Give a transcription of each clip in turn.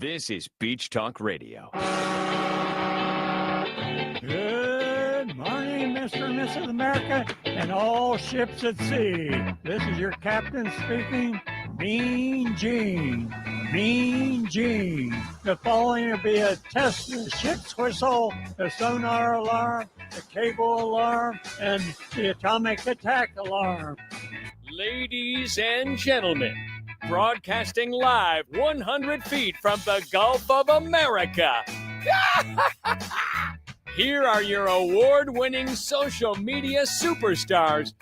This is Beach Talk Radio. Good morning, Mr. and Mrs. America, and all ships at sea. This is your captain speaking, Mean Gene. Mean Gene. The following will be a test of the ship's whistle, the sonar alarm, the cable alarm, and the atomic attack alarm. Ladies and gentlemen, broadcasting live 100 feet from the Gulf of America. Here are your award-winning social media superstars,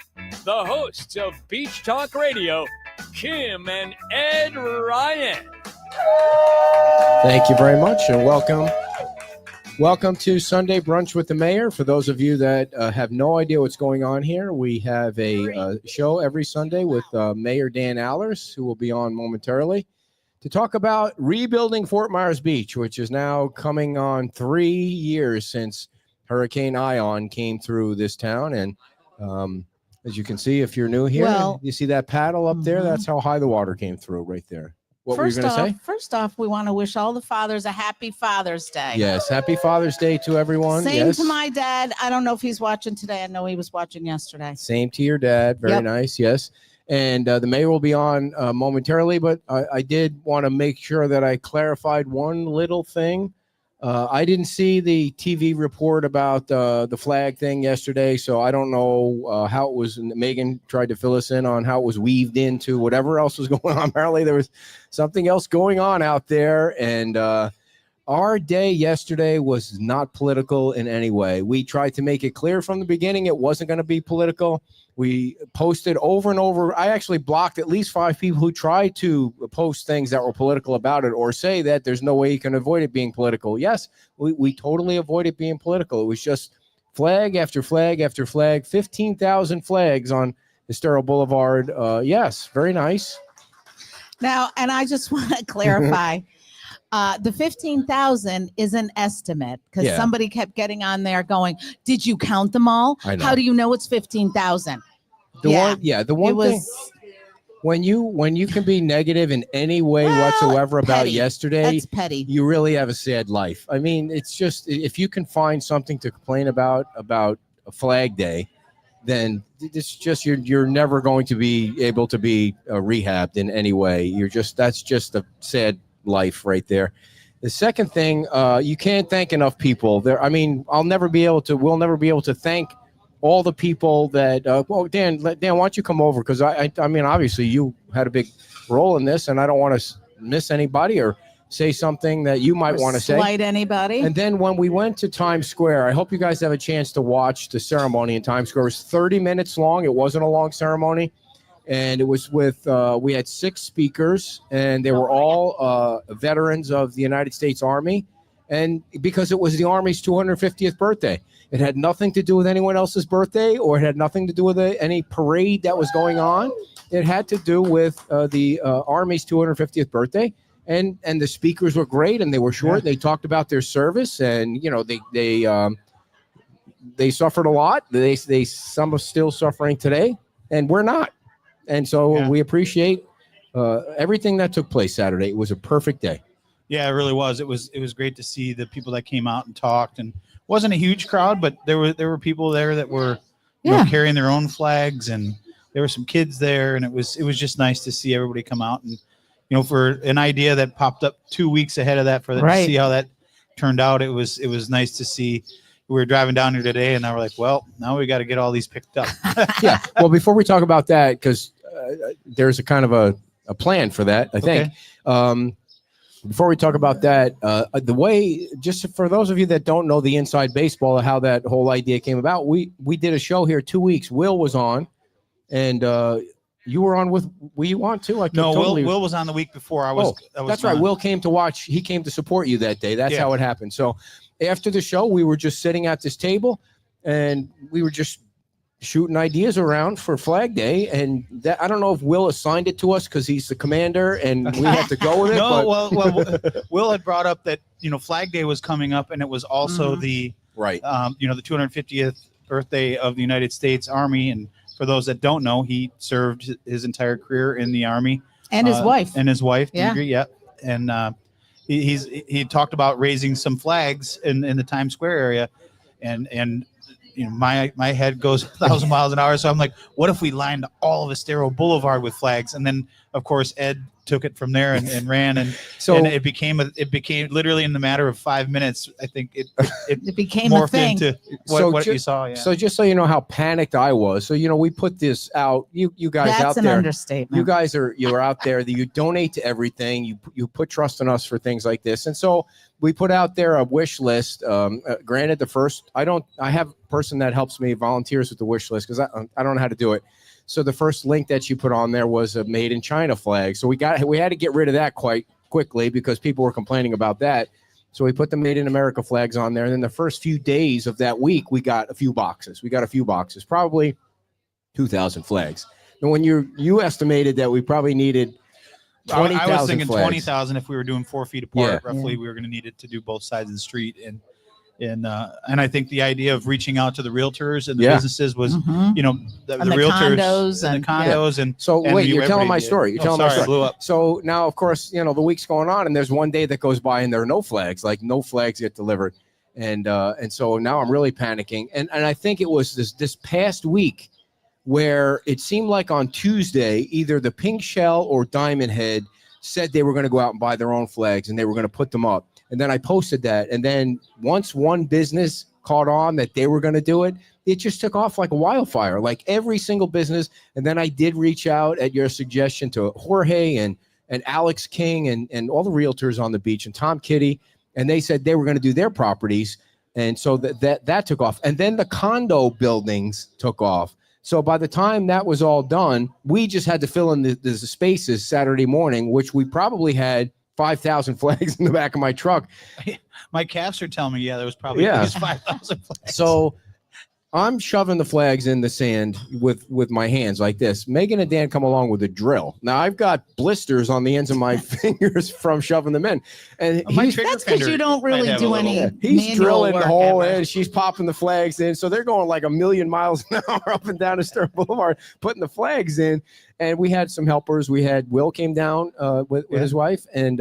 the hosts of Beach Talk Radio, Kim and Ed Ryan. Thank you very much, and welcome. Welcome to Sunday Brunch with the Mayor. For those of you that have no idea what's going on here, we have a show every Sunday with Mayor Dan Allers, who will be on momentarily, to talk about rebuilding Fort Myers Beach, which is now coming on 3 years since Hurricane Ion came through this town. And as you can see, if you're new here, you see that paddle up there? That's how high the water came through right there. What were you going to say? First off, we want to wish all the fathers a happy Father's Day. Yes, happy Father's Day to everyone. Same to my dad. I don't know if he's watching today. I know he was watching yesterday. Same to your dad. Very nice, yes. And the mayor will be on momentarily, but I did want to make sure that I clarified one little thing. I didn't see the TV report about the flag thing yesterday, so I don't know how it was. Megan tried to fill us in on how it was weaved into whatever else was going on. Apparently, there was something else going on out there, and our day yesterday was not political in any way. We tried to make it clear from the beginning it wasn't going to be political. We posted over and over. I actually blocked at least 5 people who tried to post things that were political about it or say that there's no way you can avoid it being political. Yes, we totally avoided being political. It was just flag after flag after flag, 15,000 flags on Estero Boulevard. Yes, very nice. Now, and I just want to clarify. The 15,000 is an estimate because somebody kept getting on there going, did you count them all? How do you know it's 15,000? The one thing, when you can be negative in any way whatsoever about petty. Yesterday, that's petty. You really have a sad life. I mean, it's just, if you can find something to complain about a Flag Day, then it's just, you're never going to be able to be rehabbed in any way. That's just a sad life right there. The second thing, you can't thank enough people there. I mean, we'll never be able to thank all the people that Dan, why don't you come over? Because I mean, obviously you had a big role in this, and I don't want to miss anybody or say something that you might want to say. Slight anybody. And then when we went to Times Square, I hope you guys have a chance to watch the ceremony in Times Square. It was 30 minutes long. It wasn't a long ceremony. And it was with, we had 6 speakers, and they were all veterans of the United States Army. And because it was the Army's 250th birthday, it had nothing to do with anyone else's birthday, or it had nothing to do with any parade that was going on. It had to do with the Army's 250th birthday. And the speakers were great, and they were short. They talked about their service, and, you know, they suffered a lot. Some are still suffering today, and we're not. And so we appreciate everything that took place Saturday. It was a perfect day. Yeah, it really was. It was great to see the people that came out and talked, and wasn't a huge crowd, but there were people there that were you know, carrying their own flags, and there were some kids there, and it was just nice to see everybody come out. And you know, for an idea that popped up 2 weeks ahead of that, for them to see how that turned out, it was nice to see. We were driving down here today, and now we're like, well, now we got to get all these picked up. Yeah. Well, before we talk about that, because there's a kind of a plan for that, I think. Before we talk about that, the way, just for those of you that don't know the inside baseball of how that whole idea came about, we did a show here 2 weeks. Will was on, and you were on with, were you on too? Will was on the week before. I was that's right. Will came to watch. He came to support you that day. That's how it happened. So after the show, we were just sitting at this table, and we were just shooting ideas around for Flag Day, and that, I don't know if Will assigned it to us because he's the commander and we have to go with it. Well, Will had brought up that, you know, Flag Day was coming up, and it was also the the 250th birthday of the United States Army. And for those that don't know, he served his entire career in the Army, and his wife, Deidre, and he talked about raising some flags in the Times Square area, and you know, my head goes 1,000 miles an hour. So I'm like, what if we lined all of Estero Boulevard with flags? And then of course Ed took it from there and ran, and it became literally in the matter of 5 minutes. I think it became morphed a thing. into what you saw. Yeah. So just so you know how panicked I was. So we put this out. You guys That's out an there. understatement. You guys you're out there. That you donate to everything. You put trust in us for things like this. And so we put out there a wish list. Granted, the first I have a person that helps me volunteers with the wish list because I don't know how to do it. So the first link that you put on there was a made in China flag. So we had to get rid of that quite quickly because people were complaining about that. So we put the made in America flags on there. And then the first few days of that week, we got a few boxes. Probably 2,000 flags. And when you estimated that we probably needed 20,000 I was thinking flags. 20,000 if we were doing 4 feet apart. Yeah. Roughly, we were going to need it to do both sides of the street. And I think the idea of reaching out to the realtors and the businesses was, you know, the realtors and the condos. And so and wait, you're telling my story. You're telling my story. I blew up. So now, of course, the week's going on, and there's one day that goes by and there are no flags. Like no flags get delivered, and so now I'm really panicking. And I think it was this past week where it seemed like on Tuesday, either the Pink Shell or Diamond Head said they were going to go out and buy their own flags and they were going to put them up. And then I posted that. And then once one business caught on that they were going to do it, it just took off like a wildfire, like every single business. And then I did reach out at your suggestion to Jorge and Alex King and all the realtors on the beach and Tom Kitty. And they said they were going to do their properties. And so that took off. And then the condo buildings took off. So by the time that was all done, we just had to fill in the spaces Saturday morning, which we probably had 5,000 flags in the back of my truck. My calves are telling me, there was probably at least 5,000 flags. So I'm shoving the flags in the sand with my hands like this. Megan and Dan come along with a drill. Now I've got blisters on the ends of my fingers from shoving them in. And that's because you don't really do any. He's drilling work the hole in. She's popping the flags in. So they're going like 1,000,000 miles an hour up and down Estero Boulevard, putting the flags in. And we had some helpers. We had Will came down with his wife, and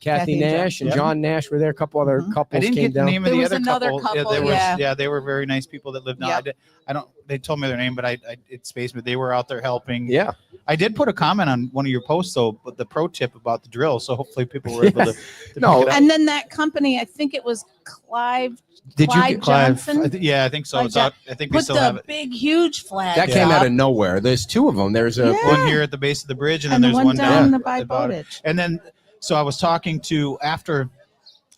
Kathy Nash and John Nash were there. A couple other couples I didn't came get the down. name of There the was other another couple, they were very nice people that lived down. I don't. They told me their name, but it spaced me. They were out there helping. Yeah. I did put a comment on one of your posts though, but the pro tip about the drill. So hopefully people were able to pick it up. And then that company, I think it was Clive. Did you Clyde get Johnson? I think so. It's out. I think we Put still have the it. big, huge flag. That came out of nowhere. There's two of them. There's a one here at the base of the bridge, and then the there's one down down by Bowditch. And then, so I was talking to after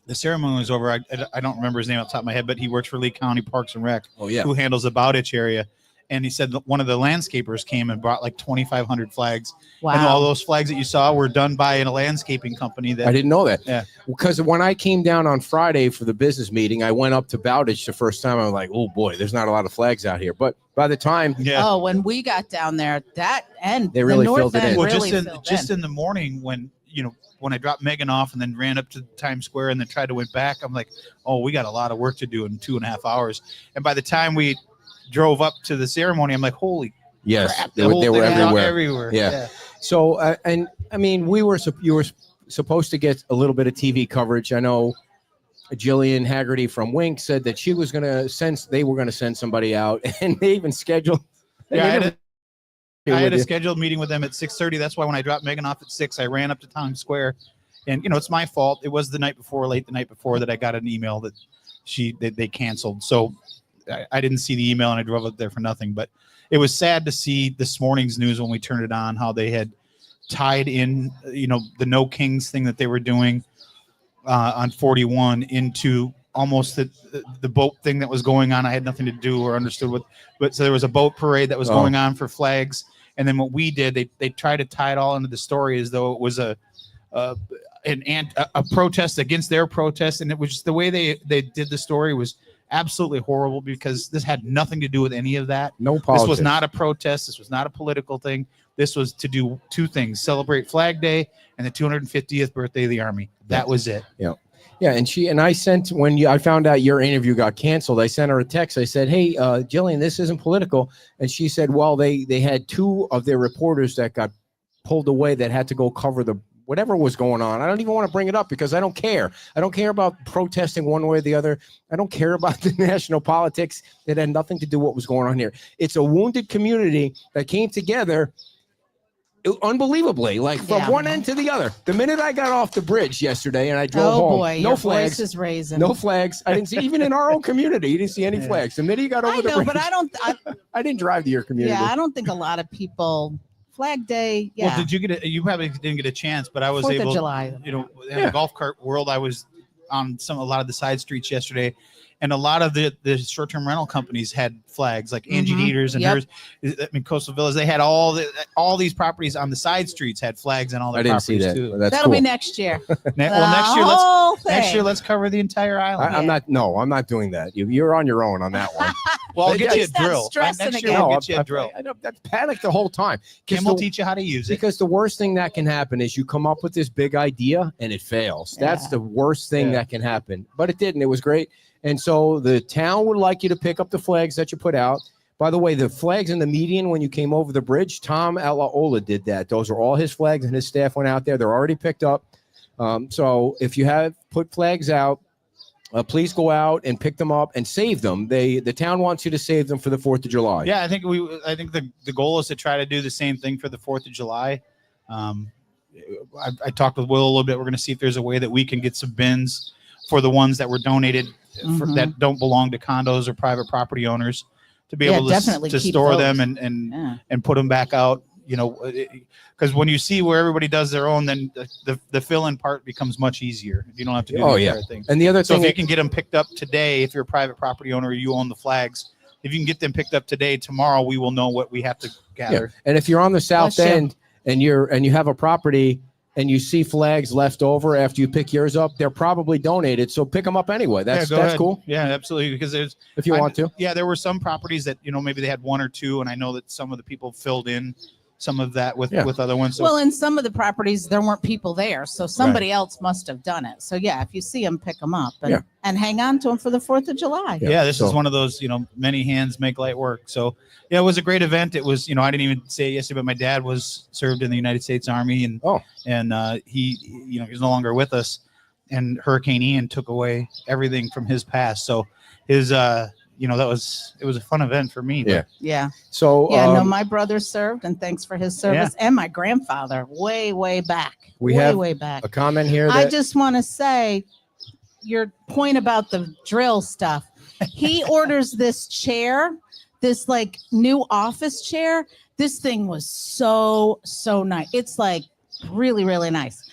the ceremony was over. I don't remember his name off the top of my head, but he works for Lee County Parks and Rec. Oh yeah. Who handles the Bowditch area. And he said that one of the landscapers came and brought like 2,500 flags. Wow. And all those flags that you saw were done by a landscaping company. That I didn't know that. Yeah. Because when I came down on Friday for the business meeting, I went up to Bowditch the first time. I was like, oh boy, there's not a lot of flags out here. But by the time Oh, when we got down there, that end They really the north filled it end in. well, really just filled in the morning when I dropped Megan off and then ran up to Times Square and then tried to went back, I'm like, oh, we got a lot of work to do in 2.5 hours. And by the time we drove up to the ceremony, I'm like, holy crap, they were everywhere. Yeah. So and I mean, you were supposed to get a little bit of TV coverage. I know Jillian Haggerty from Wink said that she was going to they were going to send somebody out, and they even scheduled. I had a scheduled meeting with them at 6:30. That's why when I dropped Megan off at 6, I ran up to Times Square, and it's my fault. It was late the night before that I got an email that they canceled. So I didn't see the email and I drove up there for nothing. But it was sad to see this morning's news when we turned it on, how they had tied in, the No Kings thing that they were doing on 41 into almost the boat thing that was going on. I had nothing to do or understood what, but so there was a boat parade that was going on for flags. And then what we did, they tried to tie it all into the story as though it was a protest against their protest. And it was just the way they did the story was absolutely horrible, because this had nothing to do with any of that. No politics. This was not a protest. This was not a political thing. This was to do two things: celebrate Flag Day and the 250th birthday of the Army. That was it. Yeah. Yeah. And I sent, I found out your interview got canceled, I sent her a text. I said, hey, Jillian, this isn't political. And she said, well, they had two of their reporters that got pulled away that had to go cover whatever was going on. I don't even want to bring it up because I don't care. I don't care about protesting one way or the other. I don't care about the national politics. It had nothing to do with what was going on here. It's a wounded community that came together unbelievably, like from one end to the other. The minute I got off the bridge yesterday and I drove home, boy, no your flags, voice is raising. no flags. I didn't see, even in our own community, you didn't see any flags. The minute you got over the bridge, but I didn't drive to your community. Yeah, I don't think a lot of people. Flag Day. Yeah. Well, did you get you probably didn't get a chance, but I was 4th able. of July. You know, in the golf cart world, I was on a lot of the side streets yesterday. And a lot of the short-term rental companies had flags, like Angie Dieters and hers. I mean, Coastal Villas. They had all these properties on the side streets had flags on all their properties see that. too. That'll be next year. Next year, let's cover the entire island. I'm not. No, I'm not doing that. You're on your own on that one. Well, I'll get you a drill. Next year, I'll get you a drill. I panicked the whole time. Kim will teach you how to use it. Because the worst thing that can happen is you come up with this big idea and it fails. That's the worst thing that can happen. But it didn't. It was great. And so the town would like you to pick up the flags that you put out. By the way, the flags in the median when you came over the bridge, Tom Alaola did that. Those are all his flags, and his staff went out there. They're already picked up. So if you have put flags out, please go out and pick them up and save them. The town wants you to save them for the 4th of July. Yeah, I think the goal is to try to do the same thing for the 4th of July. I talked with Will a little bit. We're going to see if there's a way that we can get some bins for the ones that were donated that don't belong to condos or private property owners to be able to store them and put them back out. You know, because when you see where everybody does their own, then the fill-in part becomes much easier. If you don't have to do the entire thing. And the other thing, if you can get them picked up today, if you're a private property owner, you own the flags. If you can get them picked up today, tomorrow we will know what we have to gather. Yeah. And if you're on the south end and you have a property and you see flags left over after you pick yours up, they're probably donated. So pick them up anyway. That's cool. Yeah, absolutely. Because if you want to. Yeah, there were some properties that, maybe they had one or two, and I know that some of the people filled in some of that with other ones. So. Well, in some of the properties, there weren't people there. So somebody else must have done it. So yeah, if you see them, pick them up and hang on to them for the 4th of July. Yeah, this is one of those, many hands make light work. So yeah, it was a great event. It was, I didn't even say it yesterday, but my dad served in the United States Army and he he's no longer with us, and Hurricane Ian took away everything from his past. So his, it was a fun event for me. Yeah. So my brother served, and thanks for his service, and my grandfather way back. Way back. A comment here. I just want to say your point about the drill stuff. He orders this chair, this like new office chair. This thing was so nice. It's like really, really nice.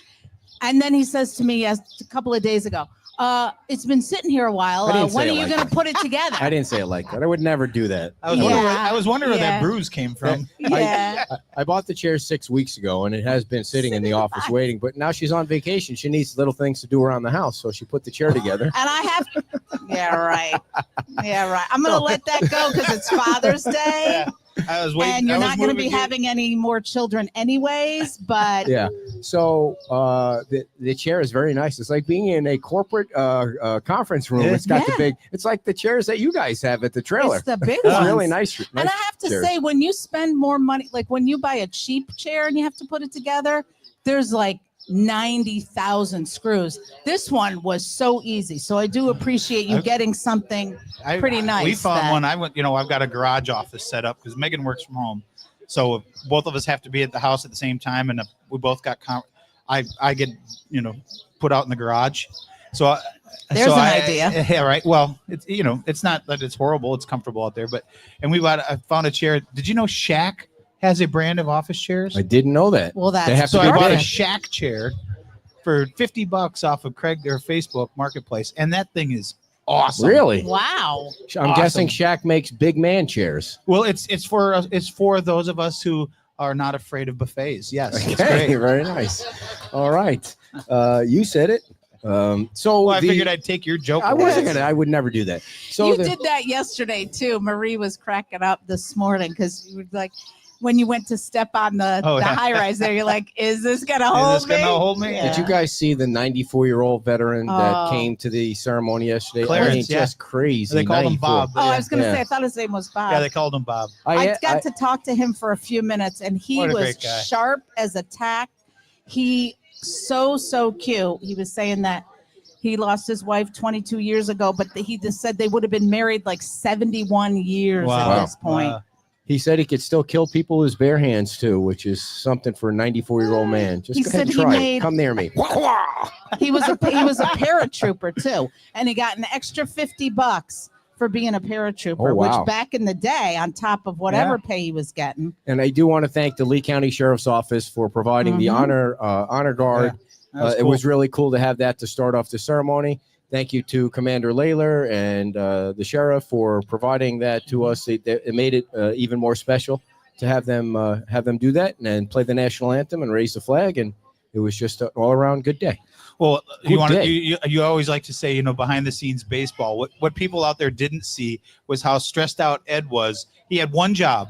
And then he says to me a couple of days ago, it's been sitting here a while. When are you going to put it together? I didn't say it like that. I would never do that. I was wondering where that bruise came from. I bought the chair 6 weeks ago, and it has been sitting in the office waiting. But now she's on vacation. She needs little things to do around the house, so she put the chair together. And I have. Yeah, right. I'm going to let that go because it's Father's Day. I was waiting. And you're not going to be having any more children anyways, but so the chair is very nice. It's like being in a corporate conference room. It's got the big, it's like the chairs that you guys have at the trailer. It's the big ones. Really nice. And I have to say, when you spend more money, like when you buy a cheap chair and you have to put it together, there's like 90,000 screws. This one was so easy. So I do appreciate you getting something pretty nice. We found one. I went, I've got a garage office set up because Megan works from home. So both of us have to be at the house at the same time. And we both got, I get, put out in the garage. So there's an idea. Yeah, right. Well, it's, it's not that it's horrible. It's comfortable out there. I found a chair. Did you know Shaq has a brand of office chairs? I didn't know that. Well, I bought a Shaq chair for $50 off of Craig or Facebook Marketplace, and that thing is awesome. Really? Wow. I'm guessing Shaq makes big man chairs. Well, it's for those of us who are not afraid of buffets. Yes. Okay. Very nice. All right. You said it. I figured I'd take your joke. I would never do that. So you did that yesterday too. Marie was cracking up this morning because you were like, when you went to step on the high rise there, you're like, is this going to hold me? Yeah. Did you guys see the 94-year-old veteran that came to the ceremony yesterday? Clarence, just crazy. They called him Bob. I was going to say, I thought his name was Bob. Yeah, they called him Bob. I got to talk to him for a few minutes, and he was sharp as a tack. He so cute. He was saying that he lost his wife 22 years ago, but he just said they would have been married like 71 years at this point. Wow. He said he could still kill people with his bare hands too, which is something for a 94-year-old man. Just go ahead and try it. Come near me. He was a paratrooper too, and he got an extra $50 for being a paratrooper, which back in the day, on top of whatever pay he was getting. And I do want to thank the Lee County Sheriff's Office for providing the honor guard. It was really cool to have that to start off the ceremony. Thank you to Commander Layler and the sheriff for providing that to us. It made it even more special to have them do that and play the national anthem and raise the flag. And it was just an all-around good day. Well, you always like to say, behind the scenes baseball. What people out there didn't see was how stressed out Ed was. He had one job,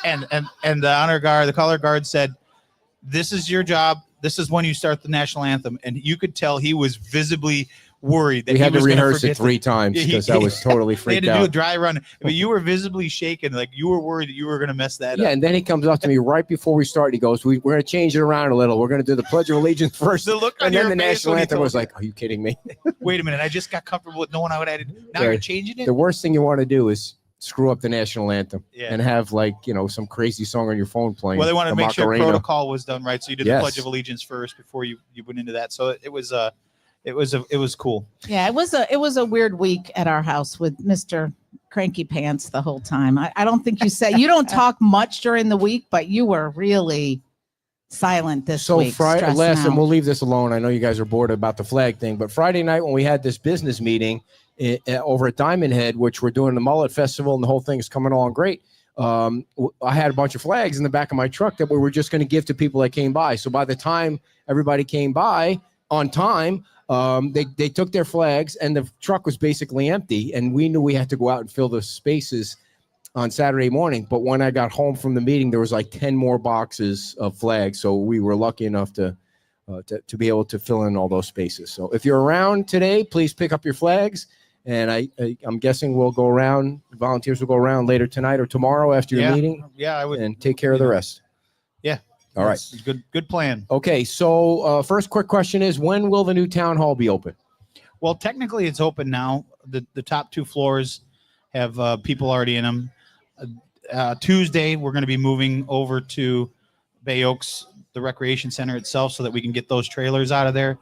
and the honor guard, the color guard said, "This is your job. This is when you start the national anthem." And you could tell he was visibly worried that we had to rehearse it 3 times because I was totally freaked out. They had to do a dry run, but you were visibly shaken, like you were worried that you were going to mess that up. Yeah, and then he comes up to me right before we start. He goes, "We're going to change it around a little. We're going to do the Pledge of Allegiance first." And then the national anthem was like, "Are you kidding me?" Wait a minute, I just got comfortable with knowing I would add. Now you're changing it. The worst thing you want to do is screw up the national anthem and have some crazy song on your phone playing. Well, they wanted to make sure protocol was done right, so you did the Pledge of Allegiance first before you went into that. So it was cool. Yeah, it was a weird week at our house with Mr. Cranky Pants the whole time. I don't think you don't talk much during the week, but you were really silent this week. So Friday, and we'll leave this alone. I know you guys are bored about the flag thing, but Friday night when we had this business meeting over at Diamond Head, which we're doing the Mullet Festival, and the whole thing is coming along great. I had a bunch of flags in the back of my truck that we were just going to give to people that came by. So by the time everybody came by on time, they took their flags and the truck was basically empty, and we knew we had to go out and fill the spaces on Saturday morning. But when I got home from the meeting, there was like 10 more boxes of flags. So we were lucky enough to be able to fill in all those spaces. So if you're around today, please pick up your flags. And I'm guessing we'll go around. Volunteers will go around later tonight or tomorrow after your meeting. Yeah, I would. And take care of the rest. Yeah. All right. Good plan. Okay. So first quick question is, when will the new town hall be open? Well, technically it's open now. The top 2 floors have people already in them. Tuesday, we're going to be moving over to Bay Oaks, the recreation center itself, so that we can get those trailers out of there.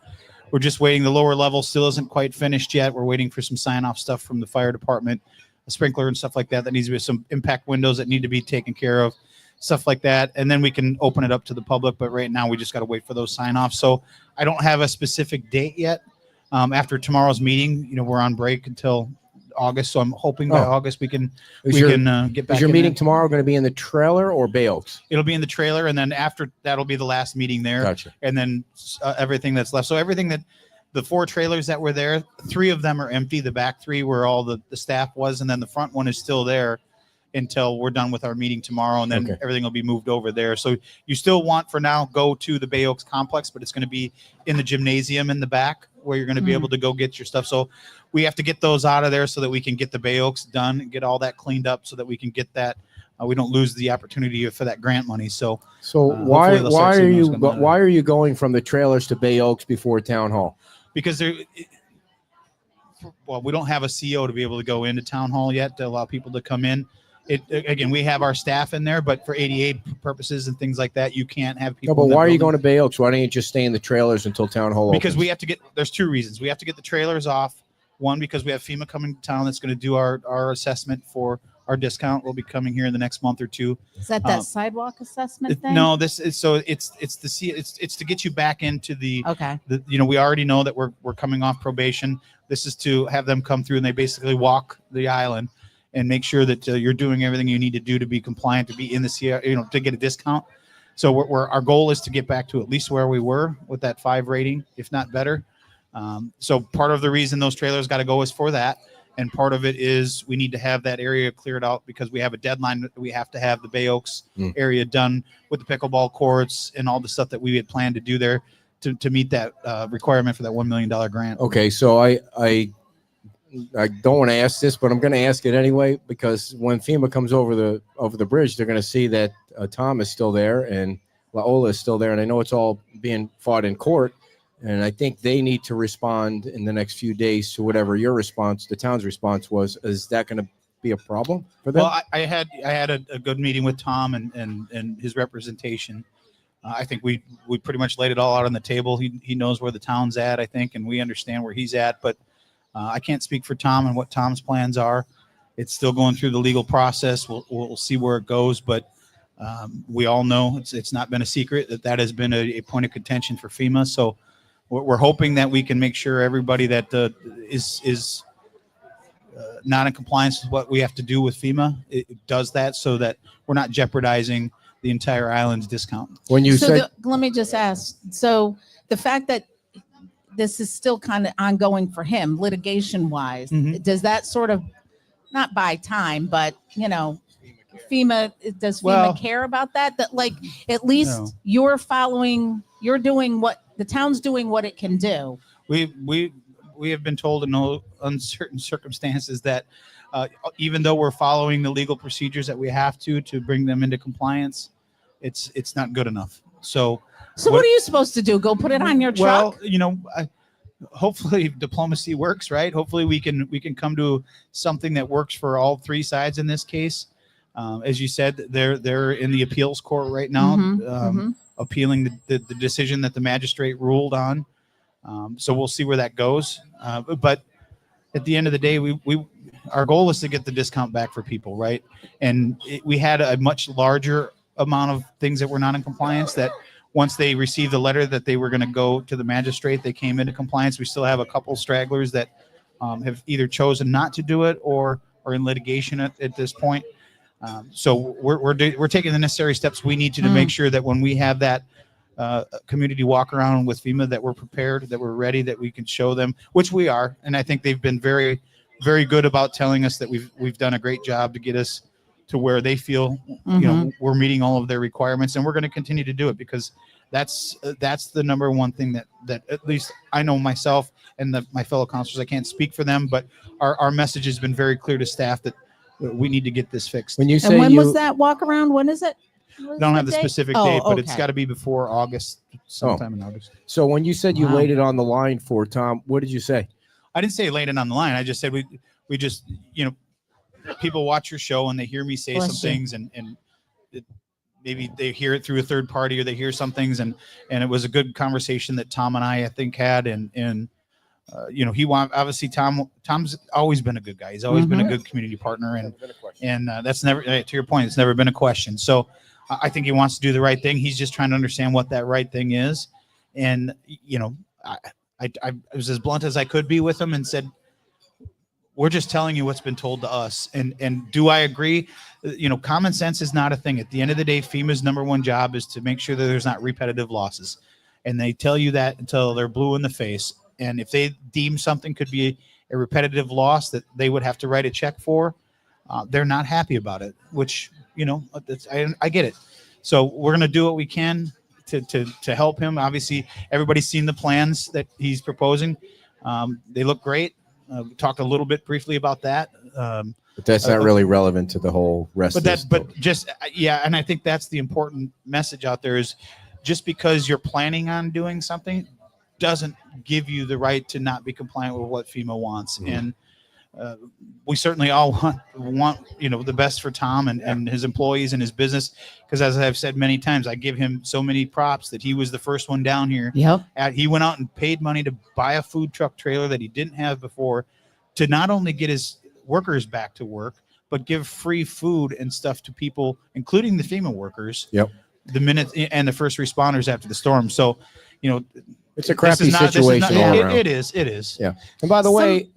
We're just waiting. The lower level still isn't quite finished yet. We're waiting for some sign-off stuff from the fire department, a sprinkler and stuff like that. That needs to be some impact windows that need to be taken care of, stuff like that. And then we can open it up to the public. But right now we just got to wait for those sign-offs. So I don't have a specific date yet. After tomorrow's meeting, we're on break until August. So I'm hoping by August we can get back. Is your meeting tomorrow going to be in the trailer or Bay Oaks? It'll be in the trailer, and then after that'll be the last meeting there. Gotcha. And then everything that's left. So everything that the 4 trailers that were there, 3 of them are empty. The back 3 where all the staff was, and then the front one is still there until we're done with our meeting tomorrow, and then everything will be moved over there. So you still want, for now, go to the Bay Oaks complex, but it's going to be in the gymnasium in the back where you're going to be able to go get your stuff. So we have to get those out of there so that we can get the Bay Oaks done and get all that cleaned up so that we can get that. We don't lose the opportunity for that grant money. So why are you going from the trailers to Bay Oaks before town hall? Because we don't have a CO to be able to go into town hall yet to allow people to come in. Again, we have our staff in there, but for ADA purposes and things like that, you can't have people. No, but why are you going to Bay Oaks? Why don't you just stay in the trailers until town hall opens? Because we have to there's 2 reasons. We have to get the trailers off. One, because we have FEMA coming to town that's going to do our assessment for our discount. Will be coming here in the next month or 2. Is that sidewalk assessment thing? No, it's to get you back into the. Okay. We already know that we're coming off probation. This is to have them come through and they basically walk the island and make sure that you're doing everything you need to do to be compliant, to be in the CR, to get a discount. So our goal is to get back to at least where we were with that 5 rating, if not better. So part of the reason those trailers got to go is for that. And part of it is we need to have that area cleared out because we have a deadline that we have to have the Bay Oaks area done with the pickleball courts and all the stuff that we had planned to do there to meet that requirement for that $1 million grant. Okay. So I don't want to ask this, but I'm going to ask it anyway, because when FEMA comes over the bridge, they're going to see that Tom is still there, and La Ola is still there, and I know it's all being fought in court. And I think they need to respond in the next few days to whatever your response, the town's response was. Is that going to be a problem for them? Well, I had a good meeting with Tom and his representation. I think we pretty much laid it all out on the table. He knows where the town's at, I think, and we understand where he's at. But I can't speak for Tom and what Tom's plans are. It's still going through the legal process. We'll see where it goes. But we all know it's not been a secret that has been a point of contention for FEMA. So we're hoping that we can make sure everybody that is not in compliance with what we have to do with FEMA, it does that so that we're not jeopardizing the entire island's discount. When you said, let me just ask. So the fact that this is still kind of ongoing for him, litigation wise, does that sort of not buy time, but does FEMA care about that? That like at least you're doing what the town's doing what it can do. We have been told in no uncertain circumstances that even though we're following the legal procedures that we have to bring them into compliance, it's not good enough. So what are you supposed to do? Go put it on your truck? Well, hopefully diplomacy works, right? Hopefully we can come to something that works for all three sides in this case. As you said, they're in the appeals court right now, appealing the decision that the magistrate ruled on. So we'll see where that goes. But at the end of the day, our goal is to get the discount back for people, right? And we had a much larger amount of things that were not in compliance that once they received the letter that they were going to go to the magistrate, they came into compliance. We still have a couple stragglers that have either chosen not to do it or are in litigation at this point. So we're taking the necessary steps we need to make sure that when we have that community walk around with FEMA, that we're prepared, that we're ready, that we can show them, which we are. And I think they've been very, very good about telling us that we've done a great job to get us to where they feel we're meeting all of their requirements, and we're going to continue to do it because that's the number one thing that at least I know myself and my fellow counselors. I can't speak for them, but our message has been very clear to staff that we need to get this fixed. when you say and when was that walk around? When is it? Don't have the specific date, but it's got to be before August, sometime in August. So when you said you laid it on the line for Tom, what did you say? I didn't say laid it on the line. I just said we just people watch your show and they hear me say some things and maybe they hear it through a third party or they hear some things and it was a good conversation that Tom and I think had and obviously Tom's always been a good guy. He's always been a good community partner and that's never, to your point, it's never been a question. So I think he wants to do the right thing. He's just trying to understand what that right thing is. And, I was as blunt as I could be with him and said, we're just telling you what's been told to us. And do I agree? Common sense is not a thing. At the end of the day, FEMA's number one job is to make sure that there's not repetitive losses. And they tell you that until they're blue in the face. And if they deem something could be a repetitive loss that they would have to write a check for, they're not happy about it, which, I get it. So we're going to do what we can to help him. Obviously, everybody's seen the plans that he's proposing. They look great. We talked a little bit briefly about that. But that's not really relevant to the whole rest of this. But just, and I think that's the important message out there is just because you're planning on doing something doesn't give you the right to not be compliant with what FEMA wants. And we certainly all want the best for Tom and his employees and his business, because as I've said many times, I give him so many props that he was the first one down here. He went out and paid money to buy a food truck trailer that he didn't have before to not only get his workers back to work, but give free food and stuff to people, including the FEMA workers, the minute and the first responders after the storm. So, it's a crappy situation. It is. Yeah. And by the way,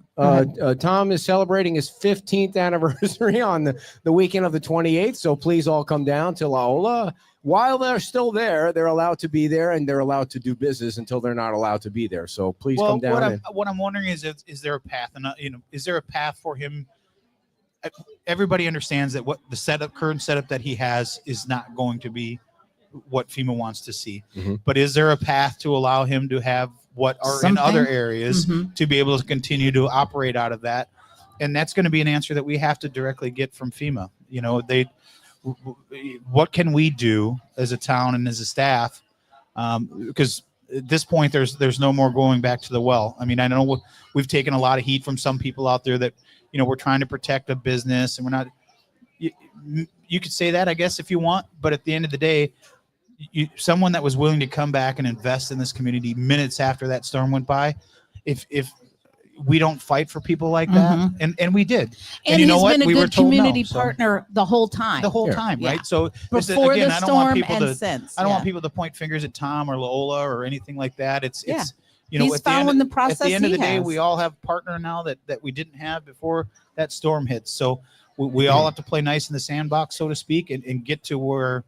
Tom is celebrating his 15th anniversary on the weekend of the 28th. So please all come down to La Ola. While they're still there, they're allowed to be there and they're allowed to do business until they're not allowed to be there. So please come down. What I'm wondering is there a path? And is there a path for him? Everybody understands that what the current setup that he has is not going to be what FEMA wants to see. But is there a path to allow him to have what are in other areas to be able to continue to operate out of that? And that's going to be an answer that we have to directly get from FEMA. what can we do as a town and as a staff? Because at this point, there's no more going back to the well. I mean, I know we've taken a lot of heat from some people out there that, we're trying to protect a business and we're not. You could say that, I guess, if you want, but at the end of the day, someone that was willing to come back and invest in this community minutes after that storm went by, if we don't fight for people like that, and we did, and you know he's what, been a we were good told community no, partner the whole time. Right? So before again, the I don't want storm people and to, since. I don't want people to point fingers at Tom or Lola or anything like that. It's he's at following the process. At the end of the day, has. we all have a partner now that we didn't have before that storm hits. So we all have to play nice in the sandbox, so to speak, and get to where,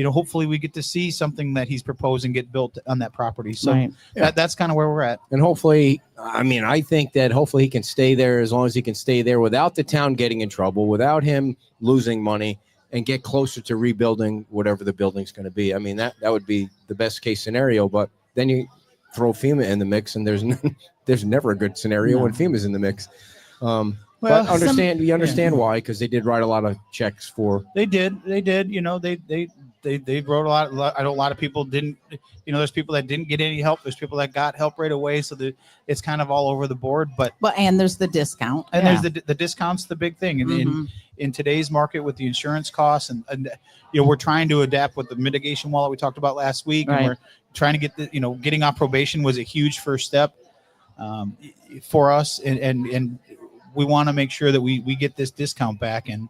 hopefully we get to see something that he's proposing get built on that property. So that's kind of where we're at. And hopefully, I think that hopefully he can stay there as long as he can stay there without the town getting in trouble, without him losing money, and get closer to rebuilding whatever the building's going to be. I mean, that would be the best case scenario, but then you throw FEMA in the mix, and there's never a good scenario when FEMA's in the mix. But you understand why, because they did write a lot of checks for. They did. They wrote a lot. I know a lot of people didn't. There's people that didn't get any help. There's people that got help right away. So it's kind of all over the board. And there's the discount. And there's the discount's the big thing. And in today's market with the insurance costs, and we're trying to adapt with the mitigation wall that we talked about last week. Right. And we're trying to get getting off probation was a huge first step for us. And we want to make sure that we get this discount back. And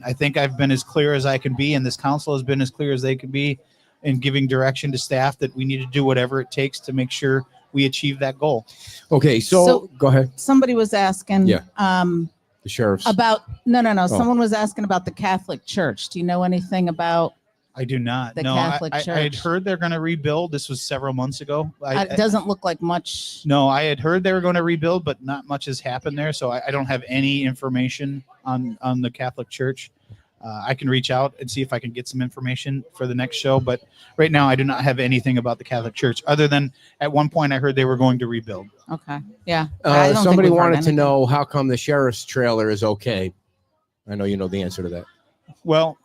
I think I've been as clear as I can be, and this council has been as clear as they can be in giving direction to staff that we need to do whatever it takes to make sure we achieve that goal. Okay, so go ahead. Somebody was asking the sheriff's about someone was asking about the Catholic Church. Do you know anything about? I do not. The Catholic Church. I had heard they're going to rebuild. This was several months ago. It doesn't look like much. No, I had heard they were going to rebuild, but not much has happened there. So I don't have any information on the Catholic Church. I can reach out and see if I can get some information for the next show. But right now, I do not have anything about the Catholic Church other than at one point I heard they were going to rebuild. Okay. Yeah. Somebody wanted to know how come the sheriff's trailer is okay. I know you know the answer to that. Well,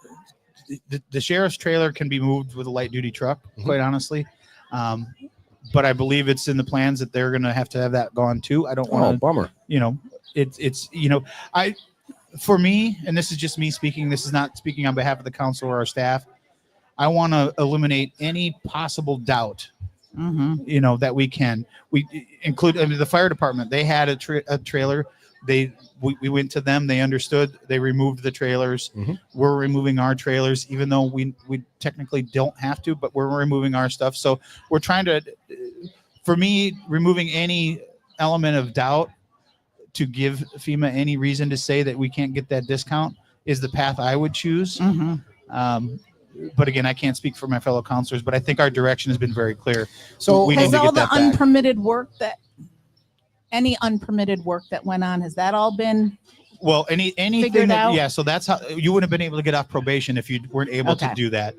the sheriff's trailer can be moved with a light duty truck, quite honestly. But I believe it's in the plans that they're going to have that gone too. I don't want to, bummer. For me, and this is just me speaking, this is not speaking on behalf of the council or our staff. I want to eliminate any possible doubt, that we can. We include the fire department. They had a trailer. We went to them. They understood. They removed the trailers. We're removing our trailers, even though we technically don't have to, but we're removing our stuff. So we're trying to, for me, removing any element of doubt to give FEMA any reason to say that we can't get that discount is the path I would choose. But again, I can't speak for my fellow counselors, but I think our direction has been very clear. So we has need to all get the that back. Any unpermitted work that went on, has that all been anything that, so that's how you wouldn't have been able to get off probation if you weren't able to do that.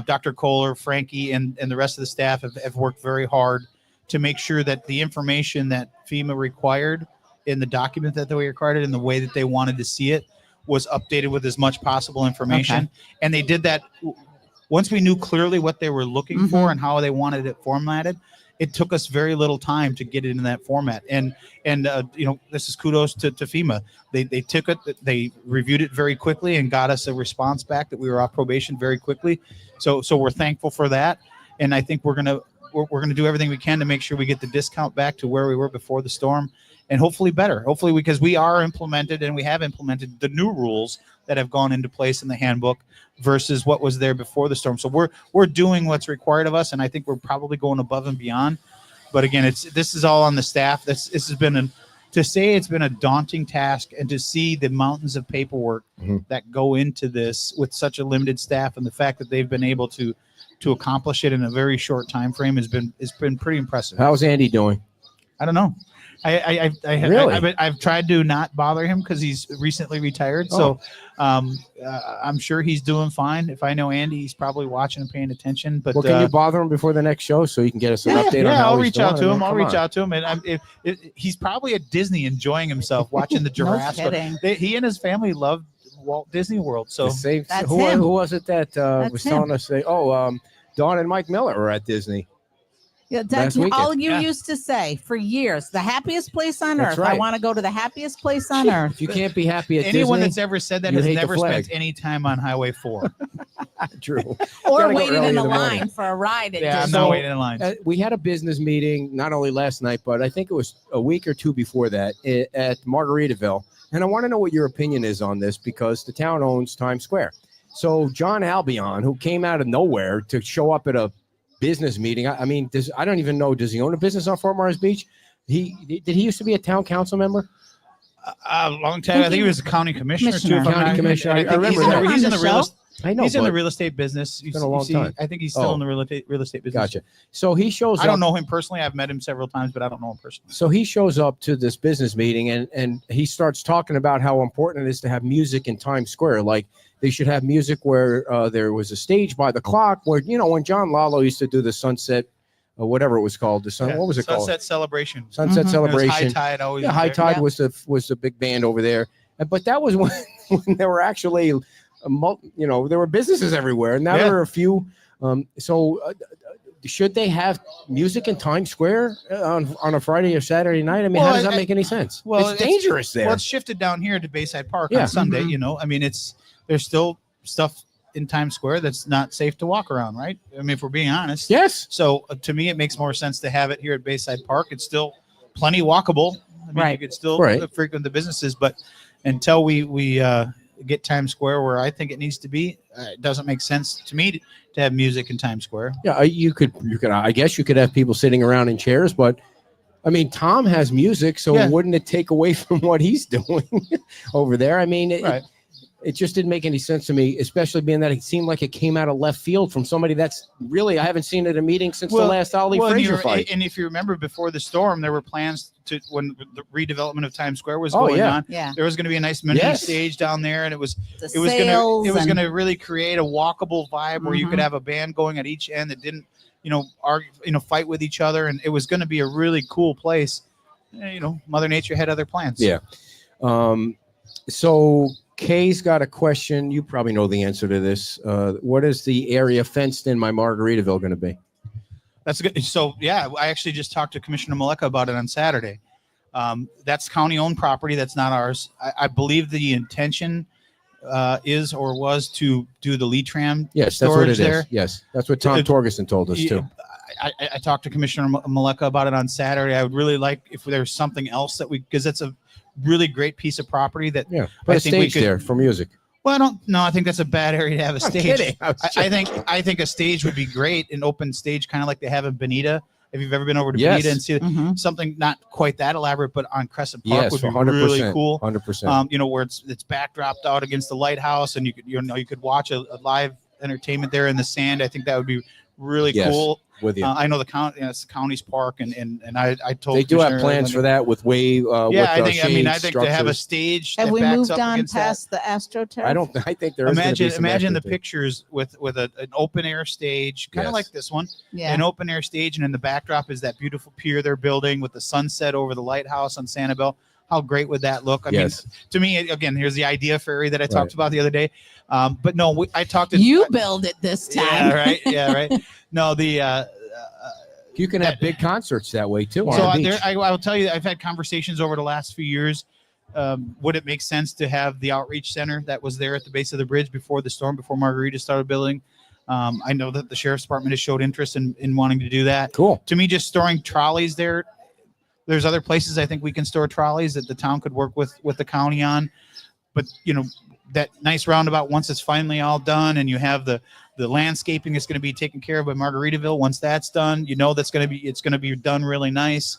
Dr. Kohler, Frankie, and the rest of the staff have worked very hard to make sure that the information that FEMA required in the document that they required and the way that they wanted to see it was updated with as much possible information. And they did that once we knew clearly what they were looking for and how they wanted it formatted. It took us very little time to get it in that format. And this is kudos to FEMA. They took it, they reviewed it very quickly and got us a response back that we were off probation very quickly. So we're thankful for that. And I think we're going to do everything we can to make sure we get the discount back to where we were before the storm, and hopefully better. Hopefully, because we have implemented the new rules that have gone into place in the handbook versus what was there before the storm. So we're doing what's required of us, and I think we're probably going above and beyond. But again, this is all on the staff. This has been it's been a daunting task, and to see the mountains of paperwork that go into this with such a limited staff, and the fact that they've been able to accomplish it in a very short time frame has been pretty impressive. How's Andy doing? I don't know. I've tried to not bother him because he's recently retired. So I'm sure he's doing fine. If I know Andy, he's probably watching and paying attention. But can you bother him before the next show so you can get us an update on how he's doing? I'll reach out to him. And he's probably at Disney enjoying himself watching the giraffes. No kidding. He and his family love Walt Disney World. So the same. That's Who him. was it that was him. telling us? Dawn and Mike Miller were at Disney. Yeah, that's Last weekend. all you Yeah. used to say for years. The happiest place on That's earth. I right. want to go to the happiest place on earth. If you can't be happy at anyone Disney, that's ever said that you has hate the never flag. spent any time on Highway 4. true. Or Gotta go waited early in in a the line morning. for a ride at Yeah, I'm Disney. not waiting in line. We had a business meeting not only last night, but I think it was a week or two before that at Margaritaville. And I want to know what your opinion is on this because the town owns Times Square. So John Albion, who came out of nowhere to show up at a business meeting. I mean, I don't even know. Does he own a business on Fort Myers Beach? Did he used to be a town council member? A long time. I think he was a county commissioner too. if I'm County not- commissioner. I think remember he's in that. the- He's in the On the real. show? I know. He's in the but- real estate business. It's been a long time. I think he's still Oh. in the real estate business. Gotcha. So he shows up. I don't know him personally. I've met him several times, but I don't know him personally. So he shows up to this business meeting and he starts talking about how important it is to have music in Times Square. Like they should have music where there was a stage by the clock where, when John Lalo used to do the sunset, whatever it was called, what was it called? Sunset Celebration. Sunset Mhm. Celebration. It was High Tide always. Yeah, was High there. Tide Yeah. was the big band over there. But that was when there were actually, there were businesses everywhere. And now Yeah. there are a few. Should they have music in Times Square on a Friday or Saturday night? I mean, how Well, does that make any sense? well, it's dangerous there. Well, it's shifted down here to Bayside Park Yeah. on Sunday. Mhm. I mean, there's still stuff in Times Square that's not safe to walk around, right? I mean, if we're being honest. Yes. So to me, it makes more sense to have it here at Bayside Park. It's still plenty walkable. I mean, Right. You could still Right. frequent the businesses, but until we get Times Square where I think it needs to be, it doesn't make sense to me to have music in Times Square. Yeah, you could. I guess you could have people sitting around in chairs, but I mean, Tom has music, so Yeah. wouldn't it take away from what he's doing over there? I mean, Right. it just didn't make any sense to me, especially being that it seemed like it came out of left field from somebody that's really I haven't seen at a meeting since the last Ali and Frazier you're- fight. And if you remember before the storm, there were plans to when the redevelopment of Times Square was Oh, going yeah. on. Yeah. There was going to be a nice mini Yes. stage down there, and it was The it was sales going and- to really create a walkable vibe where you could Mhm. have a band going at each end that didn't argue, fight with each other, and it was going to be a really cool place. Mother Nature had other plans. Yeah. So Kay's got a question. You probably know the answer to this. What is the area fenced in by Margaritaville going to be? That's good. So yeah, I actually just talked to Commissioner Maleka about it on Saturday. That's county-owned property. That's not ours. I believe the intention is or was to do the Lee Tram Yes, that's what storage it is. there. Yes, that's what Tom Torgerson told us too. I talked to Commissioner Maleka about it on Saturday. I would really like if there's something else that because it's a really great piece of property that Yeah, put I a think we stage could- there for music. Well, I don't know. I think that's a bad area to have a I'm stage. kidding. I think a stage would be great, an open stage, kind of like they have in Bonita. If you've ever been over to Yes. Bonita and see Mhm. something not quite that elaborate, but on Crescent Park Yes, would be 100%, really cool. 100%. Where it's backdropped out against the lighthouse, and you could watch a live entertainment there in the sand. I think that would be really Yes. cool. With you, I know the county, it's the county's park, and I told they do have Commissioner plans for that with wave. Yeah, with, I think shade to have a structures. stage. Have that we backs moved up on against that. past the AstroTurf? I don't. I think there is. gonna be some Imagine the extra thing. pictures with an open air stage, kind of Yes. like this one, Yeah. an open air stage, and in the backdrop is that beautiful pier they're building with the sunset over the lighthouse on Sanibel. How great would that look? I Yes. mean, to me, again, here's the idea fairy that I Right. talked about the other day. But no, I talked to You build it this time. Yeah, right. Yeah, right. No, You can have big concerts that way too. so on the beach. I will tell you, I've had conversations over the last few years. Would it make sense to have the outreach center that was there at the base of the bridge before the storm, before Margarita started building? I know that the sheriff's department has showed interest in wanting to do that. Cool. To me, just storing trolleys there, there's other places I think we can store trolleys that the town could work with the county on. But that nice roundabout, once it's finally all done and you have the landscaping is going to be taken care of by Margaritaville. Once that's done, it's going to be done really nice.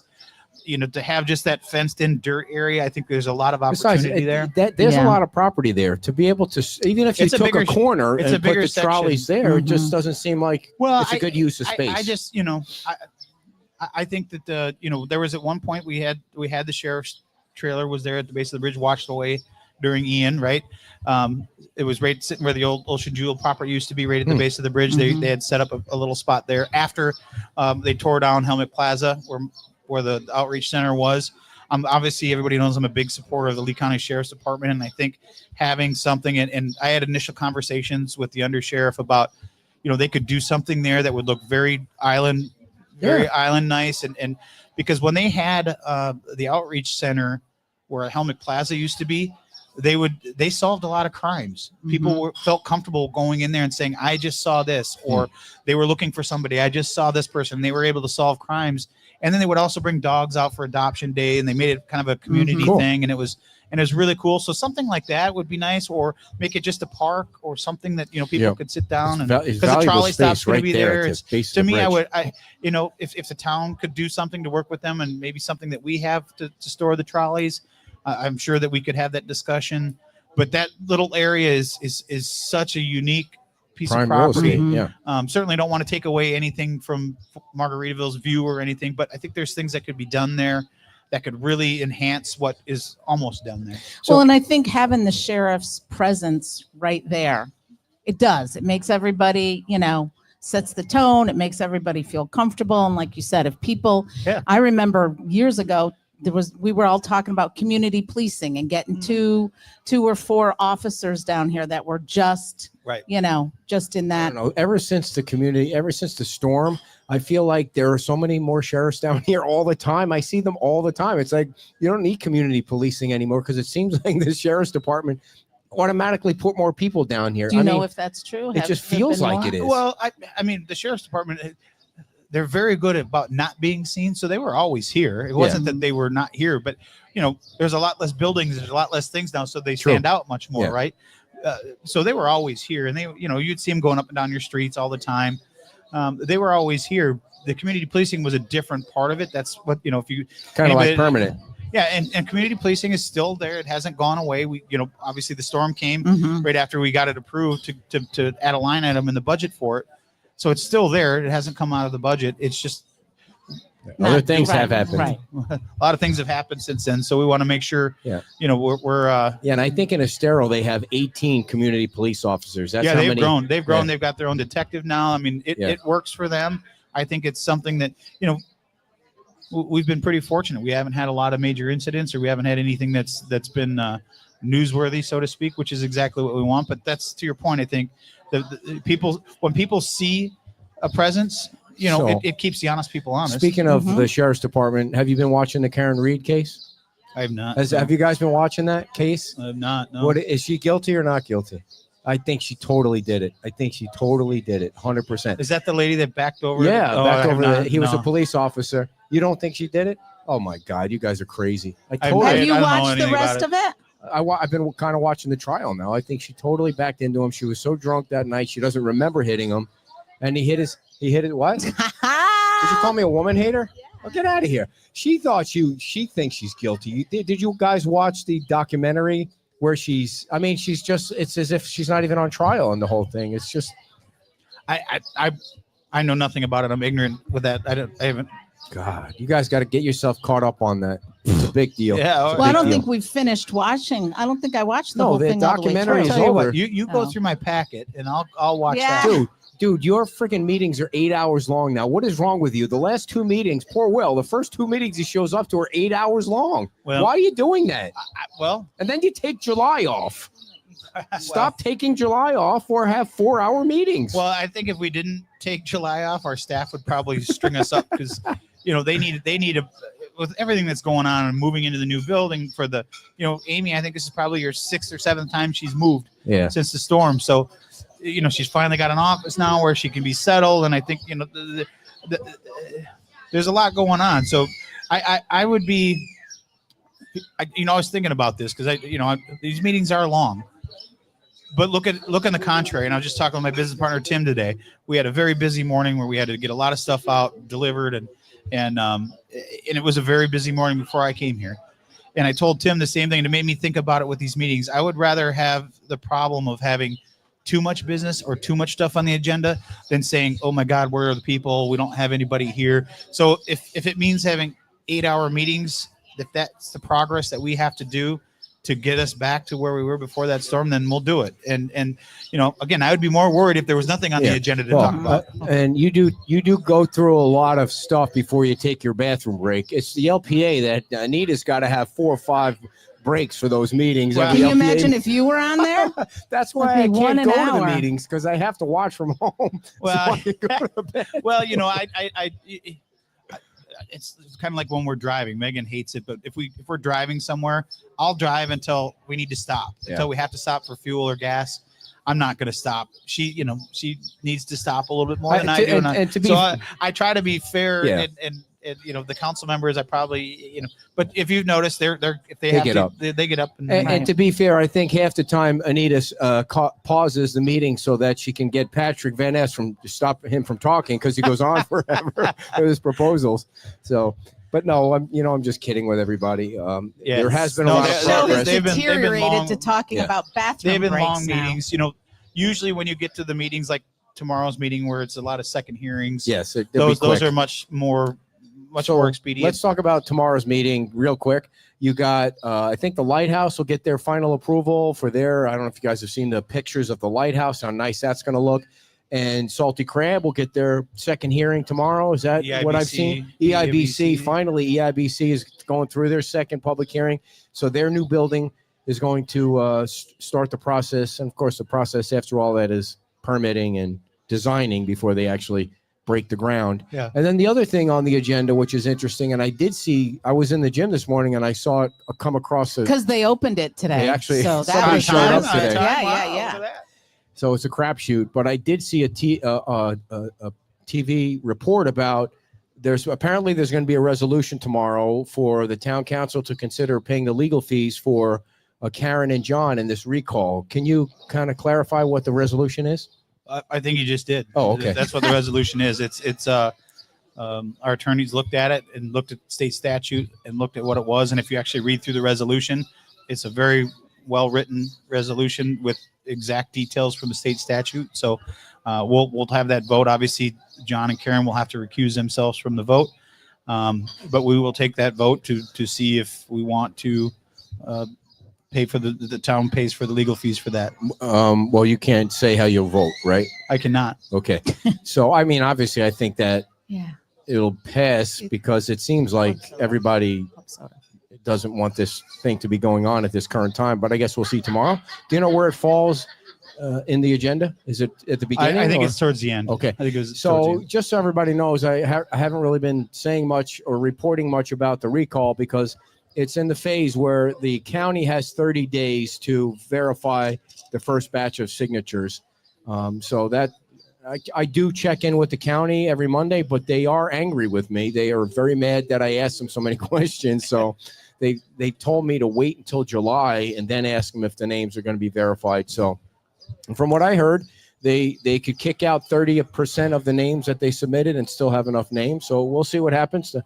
To have just that fenced in dirt area, I think there's a lot of opportunity there. There's Yeah. a lot of property there to be able to, even if you It's a took bigger- a corner it's and a put bigger the trolleys there, it just doesn't seem like it's a good use of space. I just, I think that there was at one point we had the sheriff's trailer was there at the base of the bridge, washed away during Ian, right? It was right sitting where the old Ocean Jewel property used to be, right at the base of the bridge. Mhm. They had set up a little spot there after they tore down Helmet Plaza where the outreach center was. Obviously everybody knows I'm a big supporter of the Lee County Sheriff's Department, and I think having something, and I had initial conversations with the undersheriff about, they could do something there that would look very island nice, and because when they had the outreach center where Helmick Plaza used to be, they solved a lot of crimes. People felt comfortable going in there and saying, I just saw this, or they were looking for somebody, I just saw this person. They were able to solve crimes. And then they would also bring dogs out for adoption day, and they made it kind of a community thing, and it was really cool. So something like that would be nice, or make it just a park or something that people could sit down, and because the trolley stop's going to be there. To me, if the town could do something to work with them, and maybe something that we have to store the trolleys, I'm sure that we could have that discussion. But that little area is such a unique piece of property. Certainly don't want to take away anything from Margaritaville's view or anything, but I think there's things that could be done there that could really enhance what is almost done there. So, and I think having the sheriff's presence right there, it makes everybody, sets the tone. It makes everybody feel comfortable. And like you said, if people, I remember years ago, we were all talking about community policing and getting two or four officers down here that were just, just in that. Ever since the storm, I feel like there are so many more sheriffs down here all the time. I see them all the time. It's like, you don't need community policing anymore, because it seems like the sheriff's department automatically put more people down here. Do you know if that's true? It just feels like it is. Well, I mean, the sheriff's department, they're very good about not being seen. So they were always here. It wasn't that they were not here, but there's a lot less buildings. There's a lot less things now. So they stand out much more. Right. So they were always here, and you'd see them going up and down your streets all the time. They were always here. The community policing was a different part of it. That's what, if you kind of like permanent. Yeah. And community policing is still there. It hasn't gone away. We, obviously the storm came right after we got it approved to add a line item in the budget for it. So it's still there. It hasn't come out of the budget. It's just other things have happened. Right. A lot of things have happened since then. So we want to make sure, we're and I think in Estero they have 18 community police officers. That's they've grown. They've grown. They've got their own detective now. I mean, it works for them. I think it's something that, we've been pretty fortunate. We haven't had a lot of major incidents, or we haven't had anything that's been newsworthy, so to speak, which is exactly what we want. But that's, to your point, I think the people, when people see a presence, it keeps the honest people honest. Speaking of the sheriff's department, have you been watching the Karen Reed case? I have not. Have you guys been watching that case? I have not. No. What is she guilty or not guilty? I think she totally did it. 100%. Is that the lady that backed over? Backed over. He was a police officer. You don't think she did it? Oh my God, you guys are crazy. Have you watched the rest of it? I've been kind of watching the trial now. I think she totally backed into him. She was so drunk that night, she doesn't remember hitting him, and he hit what? Did you call me a woman hater? Oh, get out of here. She thinks she's guilty. Did you guys watch the documentary where it's as if she's not even on trial in the whole thing. It's just, I know nothing about it. I'm ignorant with that. I haven't. God, you guys got to get yourself caught up on that. It's a big deal. Well, I don't think we've finished watching. I don't think I watched the whole thing. The documentary is over. You go through my packet, and I'll watch that. Dude, your freaking meetings are 8 hours long now. What is wrong with you? The last two meetings, poor Will, the first two meetings he shows up to are 8 hours long. Well, why are you doing that? And then you take July off. Stop taking July off, or have 4 hour meetings. Well, I think if we didn't take July off, our staff would probably string us up, because they need with everything that's going on and moving into the new building for the, Amy, I think this is probably your 6th or 7th time she's moved since the storm. So, she's finally got an office now where she can be settled. And I think, there's a lot going on. So I would be, I was thinking about this, because these meetings are long. But look on the contrary, and I was just talking with my business partner Tim today. We had a very busy morning where we had to get a lot of stuff out, delivered, and it was a very busy morning before I came here. And I told Tim the same thing, and it made me think about it with these meetings. I would rather have the problem of having too much business or too much stuff on the agenda than saying, oh my God, where are the people? We don't have anybody here. So if it means having 8 hour meetings, if that's the progress that we have to do, to get us back to where we were before that storm, then we'll do it. And again, I would be more worried if there was nothing on the agenda to talk about. And you do go through a lot of stuff before you take your bathroom break. It's the LPA that Anita's got to have 4 or 5 breaks for those meetings. Well, can you imagine if you were on there? That's why I can't go to the meetings, because I have to watch from home. Well, so I can go to bed. Well, it's kind of like when we're driving. Megan hates it, but if we're driving somewhere, I'll drive until we need to stop, until we have to stop for fuel or gas. I'm not going to stop. She needs to stop a little bit more than I do. I try to be fair and the council members, I probably, but if you've noticed, they get up. And to be fair, I think half the time Anita pauses the meeting so that she can get Patrick Van Ness to stop him from talking, because he goes on forever with his proposals. So, but no, I'm just kidding with everybody. There has been a lot of progress. They've deteriorated to talking about bathroom breaks. They've been long now. meetings. Usually when you get to the meetings like tomorrow's meeting, where it's a lot of second hearings. Yes, those are much more expedient. Let's talk about tomorrow's meeting real quick. You got, I think the Lighthouse will get their final approval for their, I don't know if you guys have seen the pictures of the Lighthouse, how nice that's going to look. And Salty Crab will get their second hearing tomorrow. Is that what I've seen? EIBC, finally, EIBC is going through their second public hearing. So their new building is going to start the process. And of course, the process after all that is permitting and designing before they actually break the ground. Yeah. And then the other thing on the agenda, which is interesting, and I was in the gym this morning and I saw it come across because they opened it today. They actually, so somebody that showed up today. Yeah. So it's a crapshoot, but I did see a TV report about there's going to be a resolution tomorrow for the town council to consider paying the legal fees for Karen and John in this recall. Can you kind of clarify what the resolution is? I think you just did. Oh, okay. That's what the resolution is. It's our attorneys looked at it and looked at state statute and looked at what it was. And if you actually read through the resolution, it's a very well-written resolution with exact details from the state statute. So we'll have that vote. Obviously, John and Karen will have to recuse themselves from the vote. But we will take that vote to see if we want to pay for the town pays for the legal fees for that. Well, you can't say how you'll vote, right? I cannot. Okay. So, I mean, obviously, I think that it'll pass because it seems like everybody doesn't want this thing to be going on at this current time, but I guess we'll see tomorrow. Do you know where it falls in the agenda? Is it at the beginning? I think it's towards the end. Okay. I think it was so just so everybody knows, I haven't really been saying much or reporting much about the recall because it's in the phase where the county has 30 days to verify the first batch of signatures. So that I do check in with the county every Monday, but they are angry with me. They are very mad that I asked them so many questions. So they told me to wait until July and then ask them if the names are going to be verified. So from what I heard, they could kick out 30% of the names that they submitted and still have enough names. So we'll see what happens.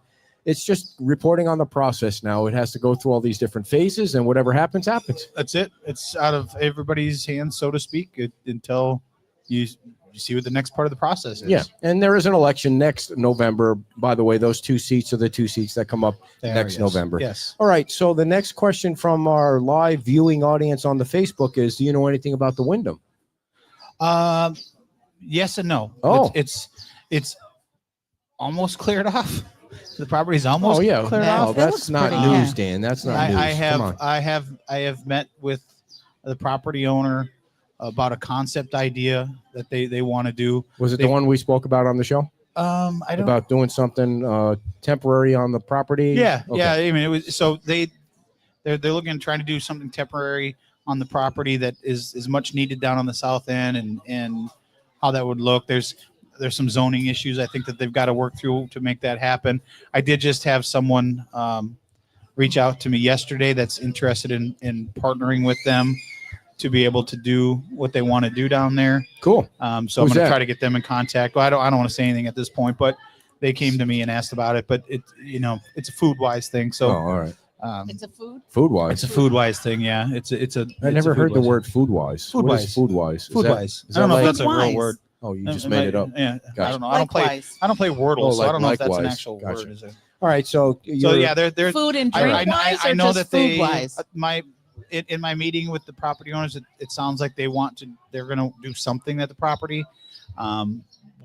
It's just reporting on the process now. It has to go through all these different phases, and whatever happens, happens. That's it. It's out of everybody's hands, so to speak, until you see what the next part of the process is. Yeah, and there is an election next November. By the way, those 2 seats are the 2 seats that come up next November. Yes. All right, so the next question from our live viewing audience on the Facebook is, do you know anything about the Wyndham? Yes and no. Oh. It's almost cleared off. The property's almost cleared off. No, that's not news, Dan. That's not news. I have met with the property owner about a concept idea that they want to do. Was it the one we spoke about on the show? I don't about doing something temporary on the property. Yeah, Okay. yeah. I mean, it was so they're looking at trying to do something temporary on the property that is much needed down on the south end, and how that would look. There's some zoning issues I think that they've got to work through to make that happen. I did just have someone reach out to me yesterday that's interested in partnering with them to be able to do what they want to do down there. Cool. So I'm going to try to get them in contact. Well, I don't want to say anything at this point, but they came to me and asked about it. But it's a food wise thing. So all right. It's a food wise. It's a food wise thing. Yeah. I never heard the word food wise. Food wise. Food wise. Food wise. I don't know if that's a real word. Oh, you just made it up. Yeah. Gotcha. I don't know. I don't play Wordle, so I don't know if that's an actual Gotcha. word. Is it? All right. So yeah, they're food and drink wise, I know just that food wise. in my meeting with the property owners, it sounds like they're going to do something at the property.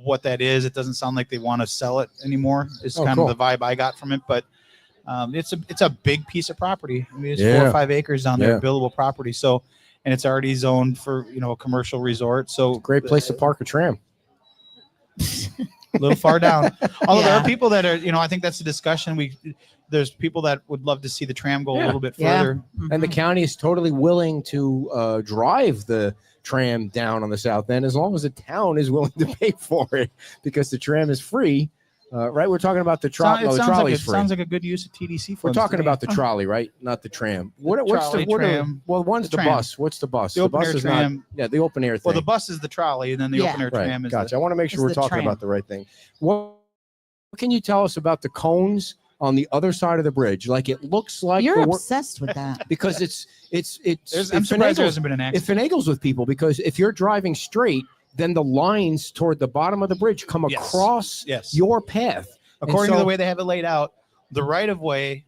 What that is, it doesn't sound like they want to sell it anymore. It's kind of the vibe I got from it, but it's a big piece of property. I mean, it's 4 or 5 acres down there, buildable property. So, and it's already zoned for, a commercial resort. So great place to park a tram. A little far down. Although there are people that are, I think that's a discussion. There's people that would love to see the tram go a little bit further. Mm-hmm. And the county is totally willing to drive the tram down on the south end as long as the town is willing to pay for it, because the tram is free. Right? We're talking about the trolley. It the trolley's free. sounds like a good use of TDC funds. We're talking about the trolley, right? Not the tram. What's trolley, tram, one's the tram. bus. What's the bus? The open bus air is tram. not. The open air thing. Well, the bus is the trolley, and then the open air tram is. Gotcha. I want to make sure we're the talking tram. about the right thing. What can you tell us about the cones on the other side of the bridge? Like, it looks like You're obsessed with that. because I'm surprised there hasn't been an it accident. finagles with people, because if you're driving straight, then the lines toward the bottom of the bridge come across your path. According to the way they have it laid out, the right of way,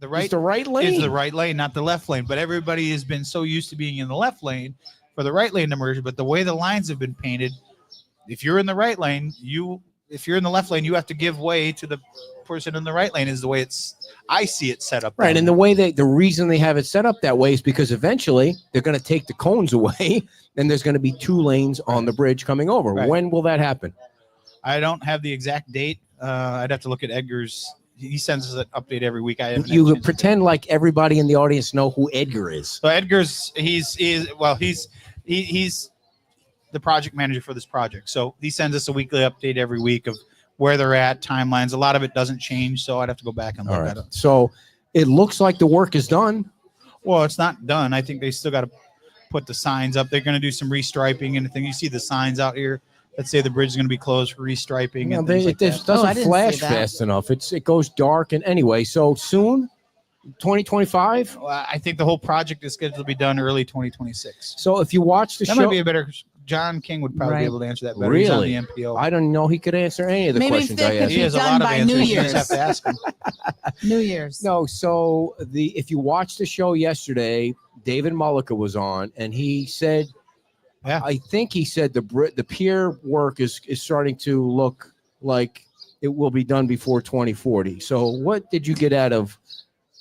is the right lane. is the right lane, not the left lane. But everybody has been so used to being in the left lane for the right lane to merge. But the way the lines have been painted, if you're in the right lane, if you're in the left lane, you have to give way to the person in the right lane. Is the way I see it set up. Right, and the reason they have it set up that way is because eventually they're going to take the cones away, and there's going to be 2 lanes on the bridge coming over. Right. When will that happen? I don't have the exact date. I'd have to look at Edgar's. He sends us an update every week. You pretend like everybody in the audience know who Edgar is. So Edgar's he's the project manager for this project. So he sends us a weekly update every week of where they're at, timelines. A lot of it doesn't change, so I'd have to go back and look at it. So it looks like the work is done. Well, it's not done. I think they still got to put the signs up. They're going to do some restriping and thing. You see the signs out here. Let's say the bridge is going to be closed for restriping. No, and things like it that. doesn't flash fast enough. It goes dark, and anyway, so soon, 2025. Well, I think the whole project is scheduled to be done early 2026. So if you watch the That show, might be a better. John King would probably be able to answer that better. Really? He's on the MPO. I don't know he could answer any of the Maybe questions if I they asked. could He be has a done lot of by answers. New You just Year's. have to ask him. New Year's. No, so if you watched the show yesterday, David Mullica was on, and he said, I think he said the pier work is starting to look like it will be done before 2040. So what did you get out of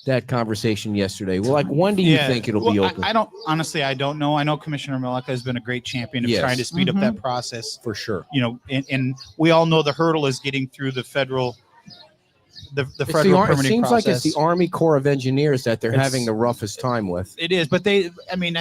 that conversation yesterday? Well, like, when do you think it'll be open? I don't know. I know Commissioner Mullica has been a great champion of trying to speed up that process. For sure. And we all know the hurdle is getting through the federal federal permitting process. It seems like it's the Army Corps of Engineers that they're having the roughest time with. It is, but I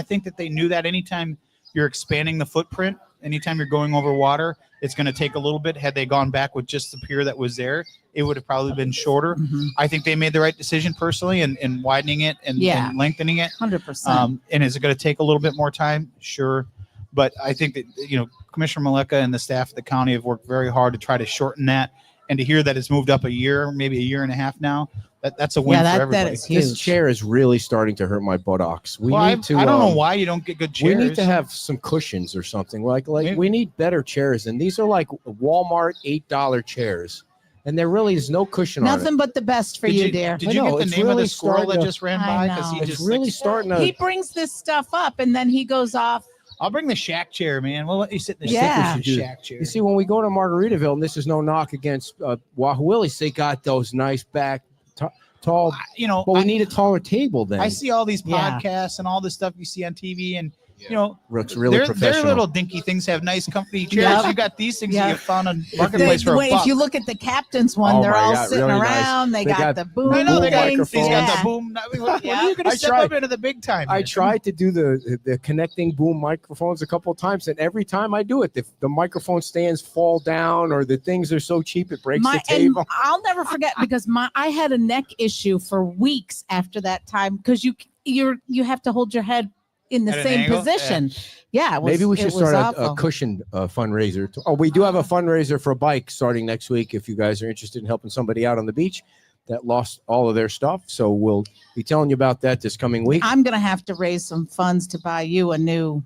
think that they knew that anytime you're expanding the footprint, anytime you're going over water, it's going to take a little bit. Had they gone back with just the pier that was there, it would have probably been shorter. Mm-hmm. I think they made the right decision personally in widening it and lengthening it. 100%. And is it going to take a little bit more time? Sure. But I think that, Commissioner Mullica and the staff of the county have worked very hard to try to shorten that. And to hear that it's moved up a year, maybe a year and a half now, that's a win for everybody. That is huge. This chair is really starting to hurt my buttocks. I don't know why you don't get good chairs. We need to have some cushions or something. Like we need better chairs. And these are like Walmart $8 chairs. And there really is no cushion on it. Nothing but the best for you, dear. Did you get the name of the squirrel that just ran by? Because it's really starting to. He brings this stuff up and then he goes off. I'll bring the shack chair, man. We'll let you sit in the shack chair. You see, when we go to Margaritaville, and this is no knock against Wahoo Willis, they got those nice back tall. But we need a taller table then. I see all these podcasts and all this stuff you see on TV, and looks really professional. Their little dinky things have nice, comfy chairs. You got these things that you found on Marketplace for $1. If you look at the captain's one, they're all sitting really around. Nice. They got the boom. I know they got things. he's got the boom. When are you going to step up into the big time? I tried to do the connecting boom microphones a couple of times, and every time I do it, the microphone stands fall down, or the things are so cheap it breaks the table. And I'll never forget because I had a neck issue for weeks after that time because you have to hold your head in the same position. Yeah, maybe we should start a cushion fundraiser. We do have a fundraiser for a bike starting next week. If you guys are interested in helping somebody out on the beach that lost all of their stuff, so we'll be telling you about that this coming week. I'm gonna have to raise some funds to buy you a new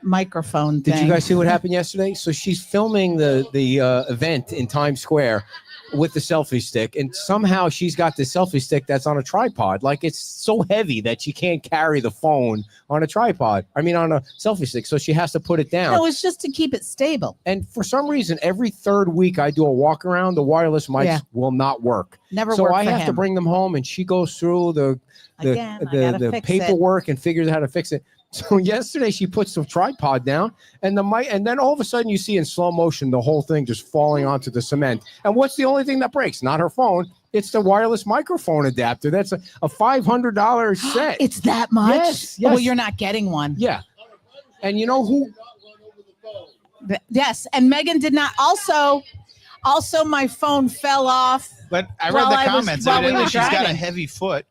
microphone. Did you guys see what happened yesterday? So she's filming the event in Times Square with the selfie stick, and somehow she's got the selfie stick that's on a tripod. Like it's so heavy that she can't carry the phone on a tripod. I mean, on a selfie stick, so she has to put it down. No, it's just to keep it stable. And for some reason, every third week I do a walk around. The wireless mics will not work. Never so work I for have him. to bring them home, and she goes through the paperwork and figures out how to fix it. So yesterday she puts the tripod down and the mic, and then all of a sudden you see in slow motion the whole thing just falling onto the cement. And what's the only thing that breaks? Not her phone. It's the wireless microphone adapter. That's a $500 set. It's that much? Yes. Well, you're not getting one. Yeah. And you know who? Yes. And Megan did not. Also, my phone fell off. But I read the comments. She's got a heavy foot.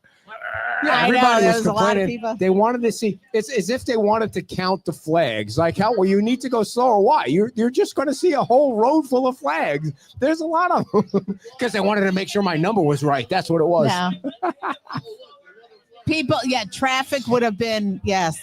Yeah, everybody was there's a lot of complaining. people. They wanted to see. It's as if they wanted to count the flags. Like, how? Well, you need to go slower. Why? You're just going to see a whole road full of flags. There's a lot of them because they wanted to make sure my number was right. That's what it was. Yeah. People, traffic would have been yes.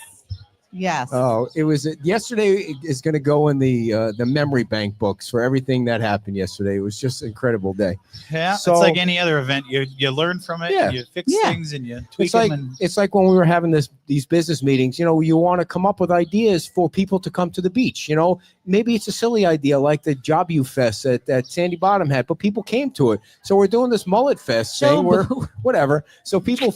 Oh, it was yesterday. Is going to go in the memory bank books for everything that happened yesterday. It was just an incredible day. Yeah, so, it's like any other event. You learn from it. Yeah. You fix things and you tweak them. It's like when we were having these business meetings. You know, you want to come up with ideas for people to come to the beach. You know, maybe it's a silly idea like the Job U Fest that Sandy Bottom had, but people came to it. So we're doing this Mullet Fest thing where whatever. So people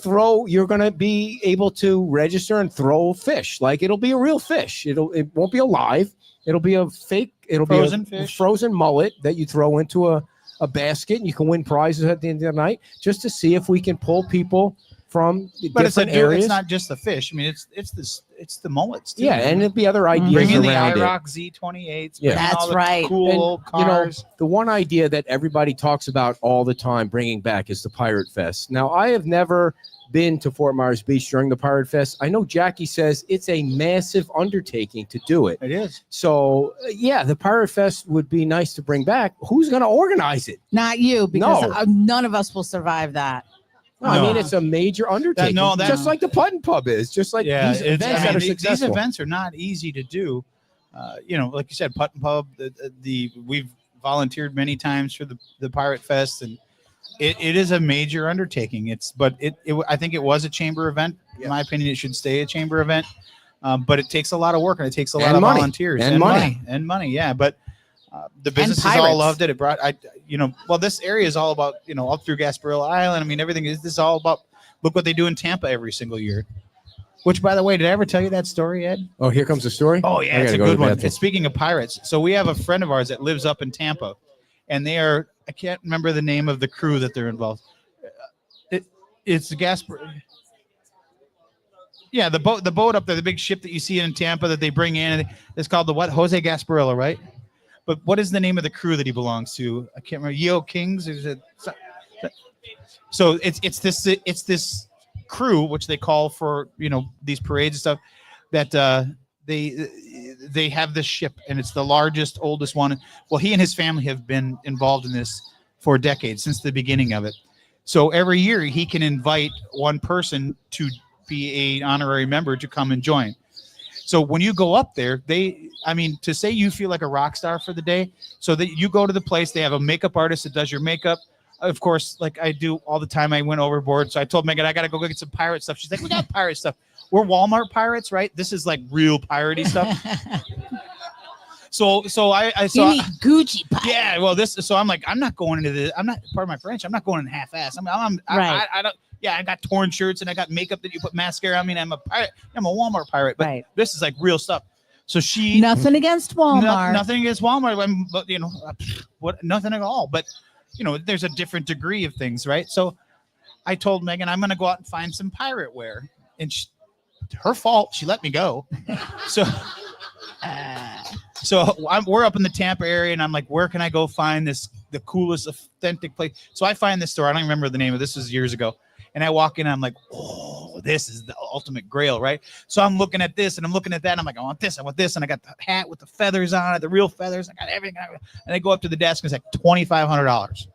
you're going to be able to register and throw fish. Like it'll be a real fish. It won't be alive. It'll be a fake. It'll frozen be a fish. Frozen mullet that you throw into a basket, and you can win prizes at the end of the night just to see if we can pull people from different areas. It's not just the fish. I mean, it's the mullets too. Yeah, and it'll be other ideas. Bring in the around IROC Z28s. Yeah, that's right. Cool cars. The one idea that everybody talks about all the time bringing back is the Pirate Fest. Now, I have never been to Fort Myers Beach during the Pirate Fest. I know Jackie says it's a massive undertaking to do it. It is. So, the Pirate Fest would be nice to bring back. Who's going to organize it? Not you, because none of us will survive that. No, I mean, it's a major undertaking. Just like the Putt and Pub is. Just like these events that are successful. These events are not easy to do. Like you said, Putt and Pub, we've volunteered many times for the Pirate Fest, and it is a major undertaking. I think it was a chamber event. In my opinion, it should stay a chamber event. But it takes a lot of work and it takes a lot of volunteers and money. Yeah, but the businesses all loved it. It brought this area is all about up through Gasparilla Island. I mean, everything is this all about. Look what they do in Tampa every single year. Which, by the way, did I ever tell you that story, Ed? Oh, here comes the story. Oh yeah, it's a good one. It's speaking of pirates. So we have a friend of ours that lives up in Tampa, and they are. I can't remember the name of the crew that they're involved. It's the Gasparilla. Yeah, the boat up there, the big ship that you see in Tampa that they bring in. It's called the what? Jose Gasparilla, right? But what is the name of the crew that he belongs to? I can't remember. Yo Kings. So it's this crew which they call for these parades and stuff that they have this ship, and it's the largest, oldest one. Well, he and his family have been involved in this for decades, since the beginning of it. So every year he can invite one person to be an honorary member to come and join. So when you go up there, to say you feel like a rock star for the day, so that you go to the place, they have a makeup artist that does your makeup. Of course, like I do all the time, I went overboard. So I told Megan, I got to go get some pirate stuff. She's like, we got pirate stuff. We're Walmart pirates, right? This is like real piratey stuff. So you need Gucci pirates. Yeah, well, so I'm like, I'm not going into this. I'm not, part of my French, I'm not going in half-ass. I don't. Yeah, I got torn shirts and I got makeup that you put mascara. I mean, I'm a pirate. I'm a Walmart pirate, but this is like real stuff. So nothing against Walmart. Nothing against Walmart, but nothing at all. But there's a different degree of things, right? So I told Megan, I'm going to go out and find some pirate wear, and her fault. She let me go. We're up in the Tampa area, and I'm like, where can I go find the coolest, authentic place? So I find this store. I don't remember the name of this. Was years ago. And I walk in and I'm like, oh, this is the ultimate grail, right? So I'm looking at this and I'm looking at that. And I'm like, I want this. And I got the hat with the feathers on it, the real feathers. I got everything. And I go up to the desk and it's like $2,500.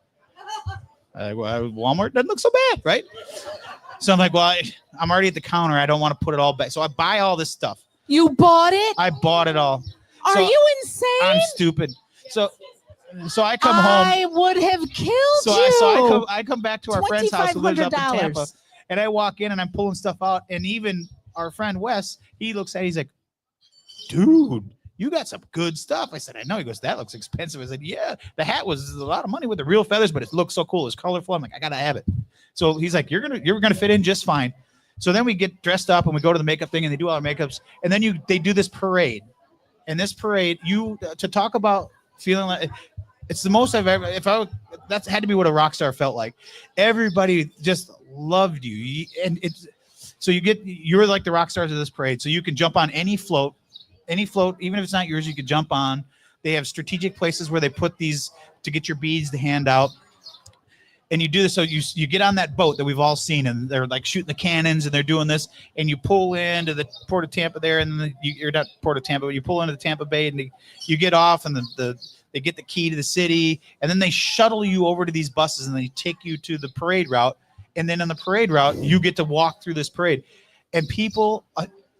Walmart doesn't look so bad, right? So I'm like, well, I'm already at the counter. I don't want to put it all back. So I buy all this stuff. You bought it? I bought it all. Are you insane? I'm stupid. So So I come home. I would have killed So you. I come back to our friend's house who lives up in Tampa, $2,500. and I walk in and I'm pulling stuff out, and even our friend Wes, he looks at it, he's like, dude, you got some good stuff. I said, I know. He goes, that looks expensive. I said, yeah, the hat was a lot of money with the real feathers, but it looks so cool. It's colorful. I'm like, I gotta have it. So he's like, you're gonna fit in just fine. So then we get dressed up and we go to the makeup thing and they do all our makeups, and then they do this parade. And this parade, to talk about feeling like it's the most I've ever. That's had to be what a rock star felt like. Everybody just loved you, and you're like the rock stars of this parade. So you can jump on any float, even if it's not yours, you could jump on. They have strategic places where they put these to get your beads to hand out. And you do this, so you get on that boat that we've all seen, and they're like shooting the cannons, and they're doing this, and you pull into the Port of Tampa there, and you're not Port of Tampa, but you pull into the Tampa Bay, and you get off, and they get the key to the city, and then they shuttle you over to these buses, and they take you to the parade route, and then on the parade route, you get to walk through this parade, and people,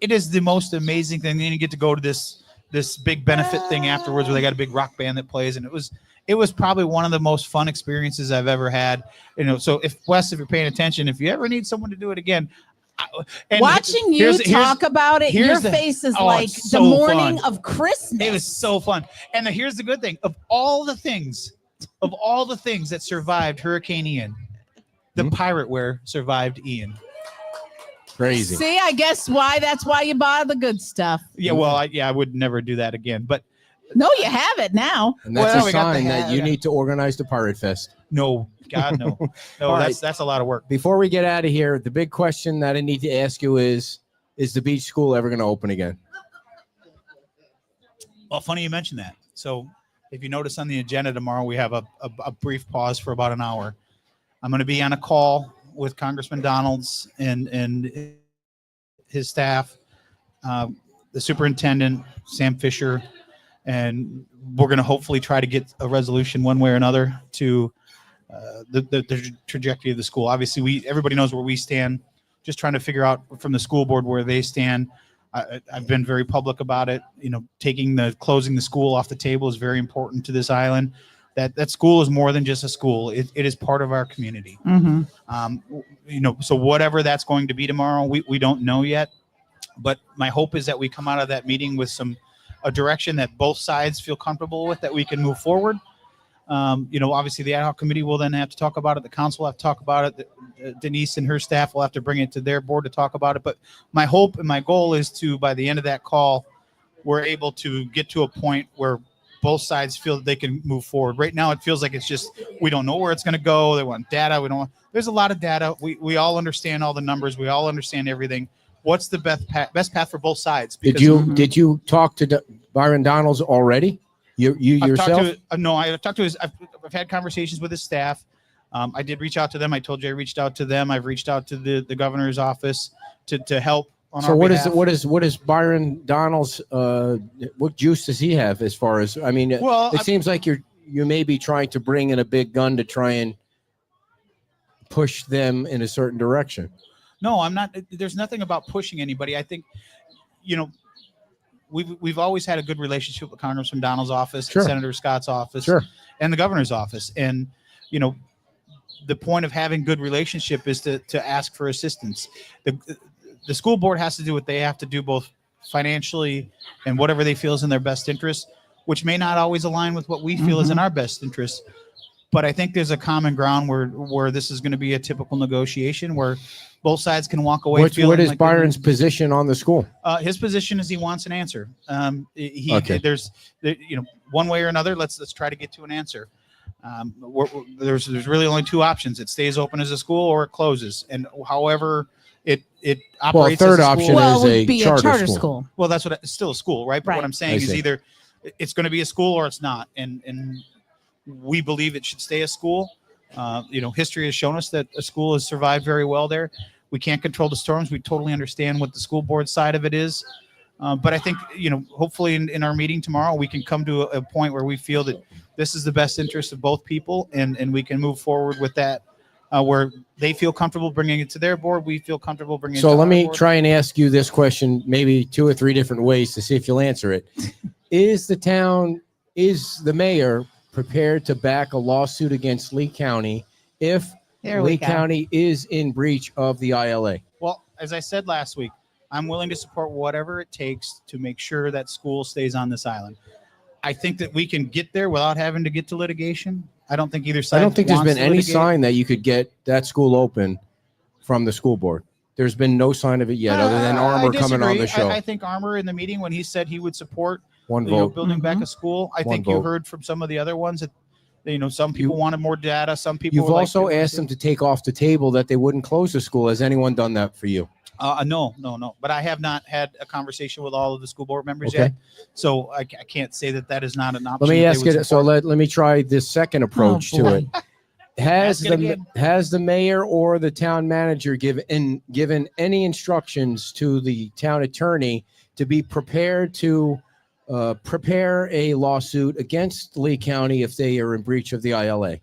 it is the most amazing thing. Then you get to go to this big benefit thing afterwards, where they got a big rock band that plays, and it was probably one of the most fun experiences I've ever had. So if you're paying attention, if you ever need someone to do it again, watching you talk about it, your face is like the morning of Christmas. It was so fun. And here's the good thing: of all the things that survived Hurricane Ian, the pirate wear survived Ian. Crazy. See, I guess that's why you buy the good stuff. Yeah, well, I would never do that again, but. No, you have it now. And that's a sign that you need to organize the Pirate Fest. No, God, no. No, that's a lot of work. Before we get out of here, the big question that I need to ask you is the beach school ever going to open again? Well, funny you mentioned that. So if you notice on the agenda tomorrow, we have a brief pause for about an hour. I'm going to be on a call with Congressman Donalds and his staff, the superintendent, Sam Fisher, and we're going to hopefully try to get a resolution one way or another to the trajectory of the school. Obviously, everybody knows where we stand. Just trying to figure out from the school board where they stand. I've been very public about it. Closing the school off the table is very important to this island. That school is more than just a school. It is part of our community. Mm-hmm. So whatever that's going to be tomorrow, we don't know yet. But my hope is that we come out of that meeting with a direction that both sides feel comfortable with, that we can move forward. Obviously the ad hoc committee will then have to talk about it. The council will have to talk about it. Denise and her staff will have to bring it to their board to talk about it. But my hope and my goal is to, by the end of that call, we're able to get to a point where both sides feel that they can move forward. Right now, it feels like it's just, we don't know where it's going to go. They want data. There's a lot of data. We all understand all the numbers. We all understand everything. What's the best path for both sides? Because Did you talk to Byron Donalds already? You yourself? No, I've talked to his. I've had conversations with his staff. I did reach out to them. I told you I reached out to them. I've reached out to the governor's office to help on our behalf. What is Byron Donalds? What juice does he have as far as? I mean, it seems like you may be trying to bring in a big gun to try and push them in a certain direction. No, I'm not. There's nothing about pushing anybody. I think, we've always had a good relationship with Congressman Donald's office, sure. Senator Scott's office, sure. and the governor's office. And, the point of having good relationship is to ask for assistance. The school board has to do what they have to do, both financially and whatever they feel is in their best interest, which may not always align with what we feel is in our best interest. But I think there's a common ground where this is going to be a typical negotiation where both sides can walk away. What is Byron's position on the school? His position is he wants an answer. Okay. There's one way or another. Let's try to get to an answer. There's really only two options. It stays open as a school or it closes. And however it operates. Well, third as a option school, is a charter school. Well, that's it's still a school, right? But what I'm saying is either it's going to be a school or it's not. And we believe it should stay a school. History has shown us that a school has survived very well there. We can't control the storms. We totally understand what the school board side of it is. But I think, hopefully in our meeting tomorrow, we can come to a point where we feel that this is the best interest of both people and we can move forward with that, where they feel comfortable bringing it to their board. We feel comfortable bringing it to our board. So let me try and ask you this question, maybe 2 or 3 different ways to see if you'll answer it. Is the mayor prepared to back a lawsuit against Lee County if Lee County is in breach of the ILA? Well, as I said last week, I'm willing to support whatever it takes to make sure that school stays on this island. I think that we can get there without having to get to litigation. I don't think either side. I don't think there's wants been to any litigate. sign that you could get that school open from the school board. There's been no sign of it yet, other than Armour coming on the show. I think Armour in the meeting when he said he would support One vote. building back a school. I think you heard from some of the other ones that some people wanted more data. Some people. You've also asked them to take off the table that they wouldn't close the school. Has anyone done that for you? No. But I have not had a conversation with all of the school board members yet, so I can't say that is not an option. Let me ask it. So let me try this second approach to it. Has the mayor or the town manager given any instructions to the town attorney to be prepared to prepare a lawsuit against Lee County if they are in breach of the ILA?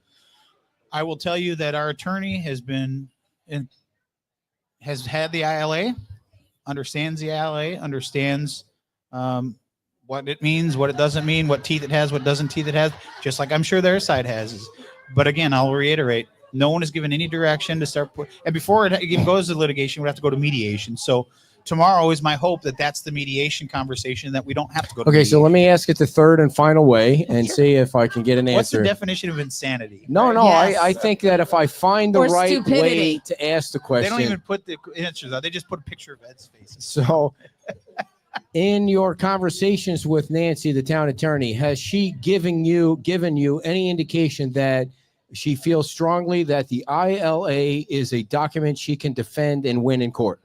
I will tell you that our attorney has had the ILA, understands the ILA, understands what it means, what it doesn't mean, what teeth it has, what doesn't teeth it has, just like I'm sure their side has. But again, I'll reiterate, no one has given any direction to start. And before it even goes to litigation, we have to go to mediation. So tomorrow is my hope that that's the mediation conversation, that we don't have to go to mediation. So let me ask it the third and final way and see if I can get an answer. What's the definition of insanity? No, Yes. I think that if I find the Or right stupidity. way to ask the question. They don't even put the answers out. They just put a picture of Ed's face. So in your conversations with Nancy, the town attorney, has she given you any indication that she feels strongly that the ILA is a document she can defend and win in court?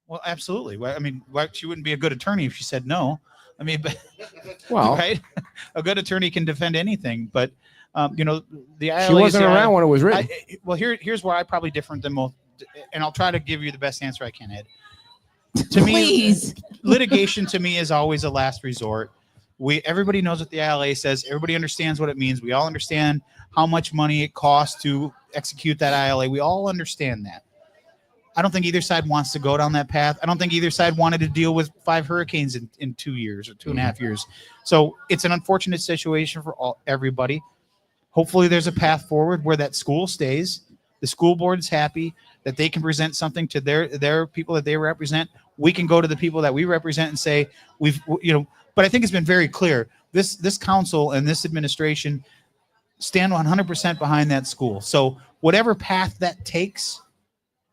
Well, absolutely. I mean, she wouldn't be a good attorney if she said no. I mean, Well, right? A good attorney can defend anything, but the ILA. she wasn't around when it was written. Here's where I probably different than most, and I'll try to give you the best answer I can, Ed. To Please. me, litigation to me is always a last resort. Everybody knows what the ILA says. Everybody understands what it means. We all understand how much money it costs to execute that ILA. We all understand that. I don't think either side wants to go down that path. I don't think either side wanted to deal with 5 hurricanes in 2 years or 2.5 years. So it's an unfortunate situation for everybody. Hopefully there's a path forward where that school stays. The school board is happy that they can present something to their people that they represent. We can go to the people that we represent and say, but I think it's been very clear. This council and this administration stand 100% behind that school. So whatever path that takes,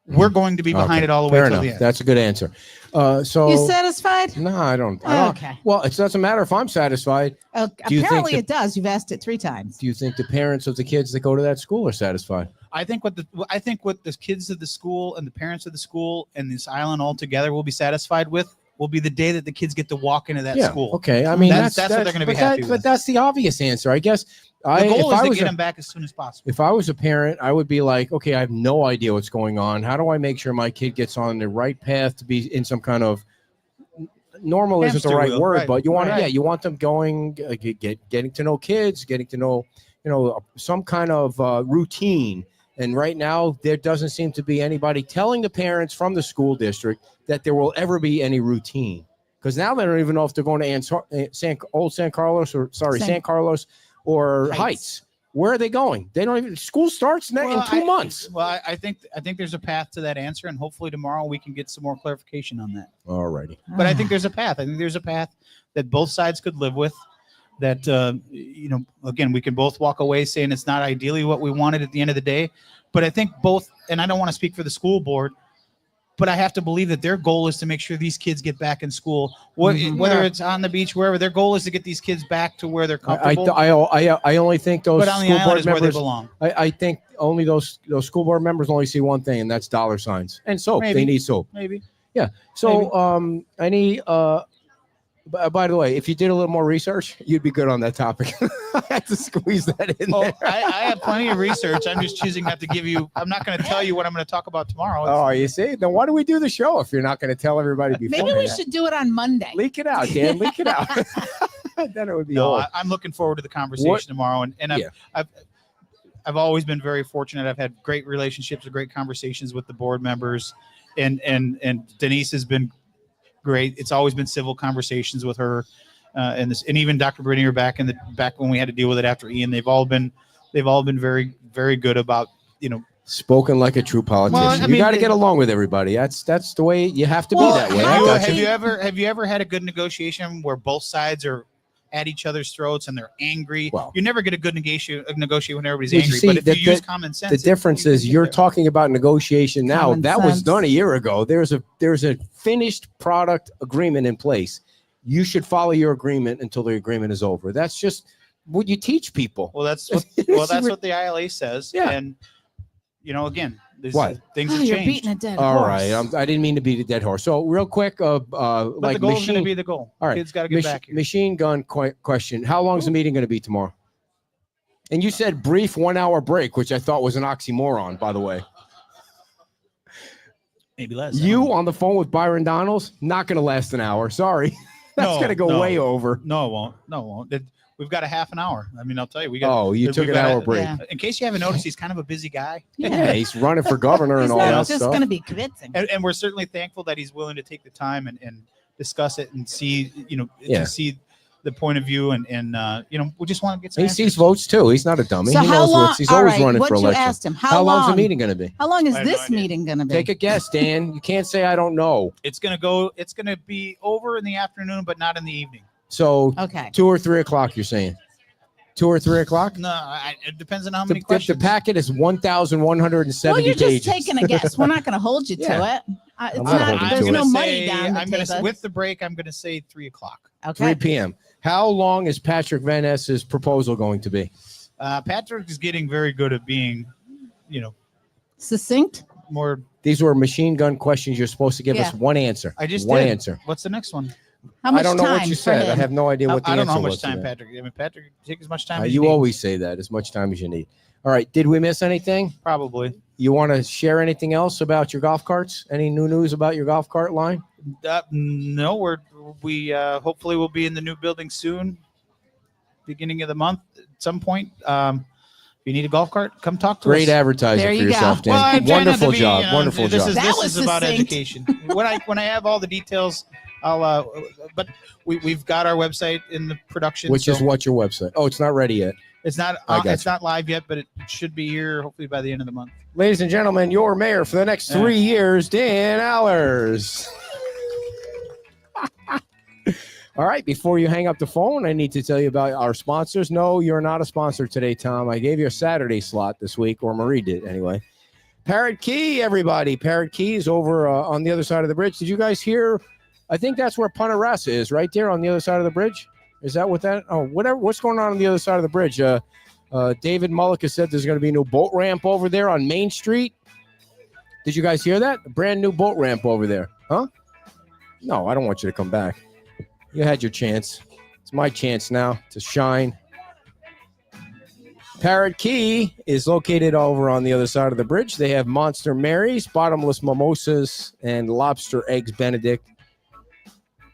we're going to be behind it all the way till the end. That's a good answer. So You satisfied? No, I don't. Okay. Well, it doesn't matter if I'm satisfied. Do you think Apparently it does. You've asked it 3 times. Do you think the parents of the kids that go to that school are satisfied? I think what the kids of the school and the parents of the school and this island all together will be satisfied with will be the day that the kids get to walk into that school. Okay. I mean, that's what they're going to be happy with. But that's the obvious answer, I guess. The goal is to get them back as soon as possible. If I was a parent, I would be like, okay, I have no idea what's going on. How do I make sure my kid gets on the right path to be in some kind of normal isn't the right word, but you want them going, getting to know kids, getting to know, some kind of routine. And right now, there doesn't seem to be anybody telling the parents from the school district that there will ever be any routine. Because now they don't even know if they're going to San Carlos or Heights. Where are they going? They don't even. School starts in 2 months. Well, I think there's a path to that answer, and hopefully tomorrow we can get some more clarification on that. All righty. But I think there's a path. I think there's a path that both sides could live with. That again, we can both walk away saying it's not ideally what we wanted at the end of the day. But I think both, and I don't want to speak for the school board, but I have to believe that their goal is to make sure these kids get back in school, whether it's on the beach, wherever. Their goal is to get these kids back to where they're comfortable. I only think those but on the school island board is where they members. belong. I think only those school board members only see one thing, and that's dollar signs and soap. Maybe. They need soap. Maybe. Yeah. So by the way, if you did a little more research, you'd be good on that topic. I had to squeeze that in there. I have plenty of research. I'm just choosing not to give you. I'm not going to tell you what I'm going to talk about tomorrow. Oh, you see? Then why do we do the show if you're not going to tell everybody before? Maybe we should do it on Monday. Leak it out, Dan. Leak it out. Then it would be old. I'm looking forward to the conversation tomorrow, and I've always been very fortunate. I've had great relationships and great conversations with the board members, and Denise has been great. It's always been civil conversations with her, and even Dr. Brinier back when we had to deal with it after Ian. They've all been very, very good about, spoken like a true politician. Well, I you mean, got to get along with everybody. That's the way you have to be that way. Have you ever had a good negotiation where both sides are at each other's throats and they're angry? Well, you never get a good negotiate when everybody's angry. But if you use common sense, the difference is you're talking about negotiation now. Common that sense. was done a year ago. There's a finished product agreement in place. You should follow your agreement until the agreement is over. That's just what you teach people. Well, that's what the ILA says. Yeah. And again, things Oh, have you're changed. beating a dead All horse. right, I didn't mean to beat a dead horse. So real quick, But like the goal is machine, going to be the goal. all right, Kids got to get back here. machine gun question. How long is the meeting going to be tomorrow? And you said brief 1 hour break, which I thought was an oxymoron, by the way. Maybe less. You on the phone with Byron Donalds, not going to last an hour. Sorry. That's going to go way over. No, it won't. No, it won't. We've got a half an hour. I mean, I'll tell you, we got. Oh, you took an hour break. Yeah. In case you haven't noticed, he's kind of a busy guy. Yeah, he's running for governor He's and all not that just stuff. going to be convincing. And we're certainly thankful that he's willing to take the time and discuss it and see, to see the point of view and we just want to get some He answers. sees votes too. He's not a dummy. So he how knows long? what's, he's all always right, running what for you election. asked him? How long's the meeting going to be? How long is I have no this idea. meeting going to be? Take a guess, Dan. You can't say I don't know. It's gonna be over in the afternoon, but not in the evening. So Okay. 2 or 3 o'clock, you're saying? 2 or 3 o'clock? No, it depends on how many The questions. packet is 1,170 Well, you're pages. just taking a guess. We're not going to hold you to Yeah. it. It's I'm not not. holding There's to no it. money down the I'm gonna table. with the break. I'm gonna say 3 o'clock. 3 Okay. p.m. How long is Patrick Van Ness's proposal going to be? Patrick is getting very good at being, Succinct. more. These were machine gun questions. You're supposed to give us Yeah. one answer. I just one did. answer. What's the next one? How much I don't know time what you for said. I him? have no idea what the I don't know answer how much was to time that. Patrick. I mean, Patrick, take as much time as You need. always say that, as much time as you need. All right. Did we miss anything? Probably. You want to share anything else about your golf carts? Any new news about your golf cart line? No, we hopefully will be in the new building soon, beginning of the month at some point. If you need a golf cart, come talk to us. Great advertising There for you go. yourself, Dan. Well, I'm trying not to Wonderful be, job. Wonderful this job. Is, That this was is about succinct. education. when I have all the details, I'll. But we've got our website in the production. Which is so what your website? Oh, it's not ready yet. it's not. I got It's you. not live yet, but it should be here hopefully by the end of the month. Ladies and gentlemen, your mayor for the next 3 years, Dan Allers. All right, before you hang up the phone, I need to tell you about our sponsors. No, you're not a sponsor today, Tom. I gave you a Saturday slot this week, or Marie did anyway. Parrot Key, everybody. Parrot Key is over on the other side of the bridge. Did you guys hear? I think that's where Punta Rasa is, right there on the other side of the bridge. Is that what that? Oh, whatever. What's going on the other side of the bridge? David Mullica said there's going to be a new boat ramp over there on Main Street. Did you guys hear that? A brand new boat ramp over there. Huh? No, I don't want you to come back. You had your chance. It's my chance now to shine. Parrot Key is located over on the other side of the bridge. They have Monster Marys, bottomless mimosas, and lobster eggs Benedict.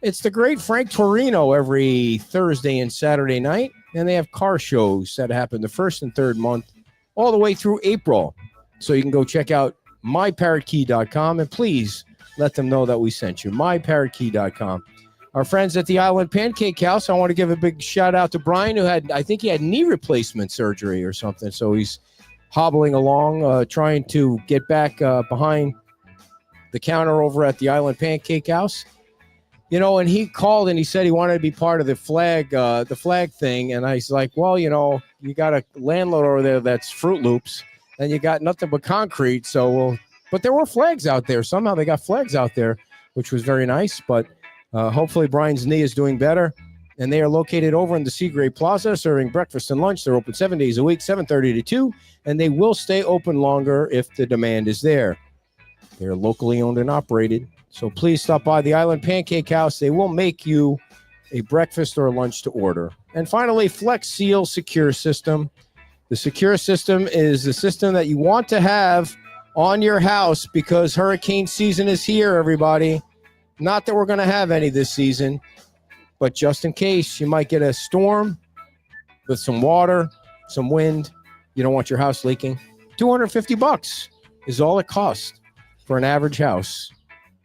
It's the great Frank Torino every Thursday and Saturday night. And they have car shows that happen the first and third month all the way through April. So you can go check out myparrotkey.com and please let them know that we sent you. myparrotkey.com. Our friends at the Island Pancake House, I want to give a big shout out to Brian, who I think he had knee replacement surgery or something. So he's hobbling along, trying to get back behind the counter over at the Island Pancake House. And he called and he said he wanted to be part of the flag thing. And I was like, well, you got a landlord over there that's Fruit Loops and you got nothing but concrete. But there were flags out there. Somehow they got flags out there, which was very nice. But hopefully Brian's knee is doing better. And they are located over in the Seagrave Plaza, serving breakfast and lunch. They're open 7 days a week, 7:30 to 2. And they will stay open longer if the demand is there. They're locally owned and operated. So please stop by the Island Pancake House. They will make you a breakfast or lunch to order. And finally, Flex Seal Secure System. The Secure System is the system that you want to have on your house because hurricane season is here, everybody. Not that we're going to have any this season, but just in case you might get a storm with some water, some wind. You don't want your house leaking. $250 is all it costs for an average house.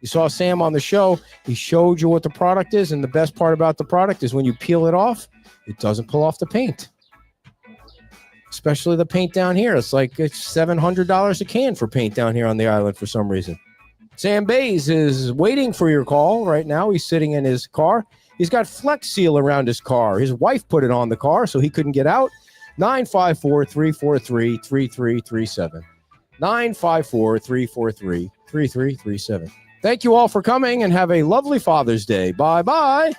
You saw Sam on the show. He showed you what the product is, and the best part about the product is when you peel it off, it doesn't pull off the paint. Especially the paint down here. It's like it's $700 a can for paint down here on the island for some reason. Sam Bays is waiting for your call right now. He's sitting in his car. He's got Flex Seal around his car. His wife put it on the car so he couldn't get out. 954-343-3337. 954-343-3337. Thank you all for coming and have a lovely Father's Day. Bye-bye.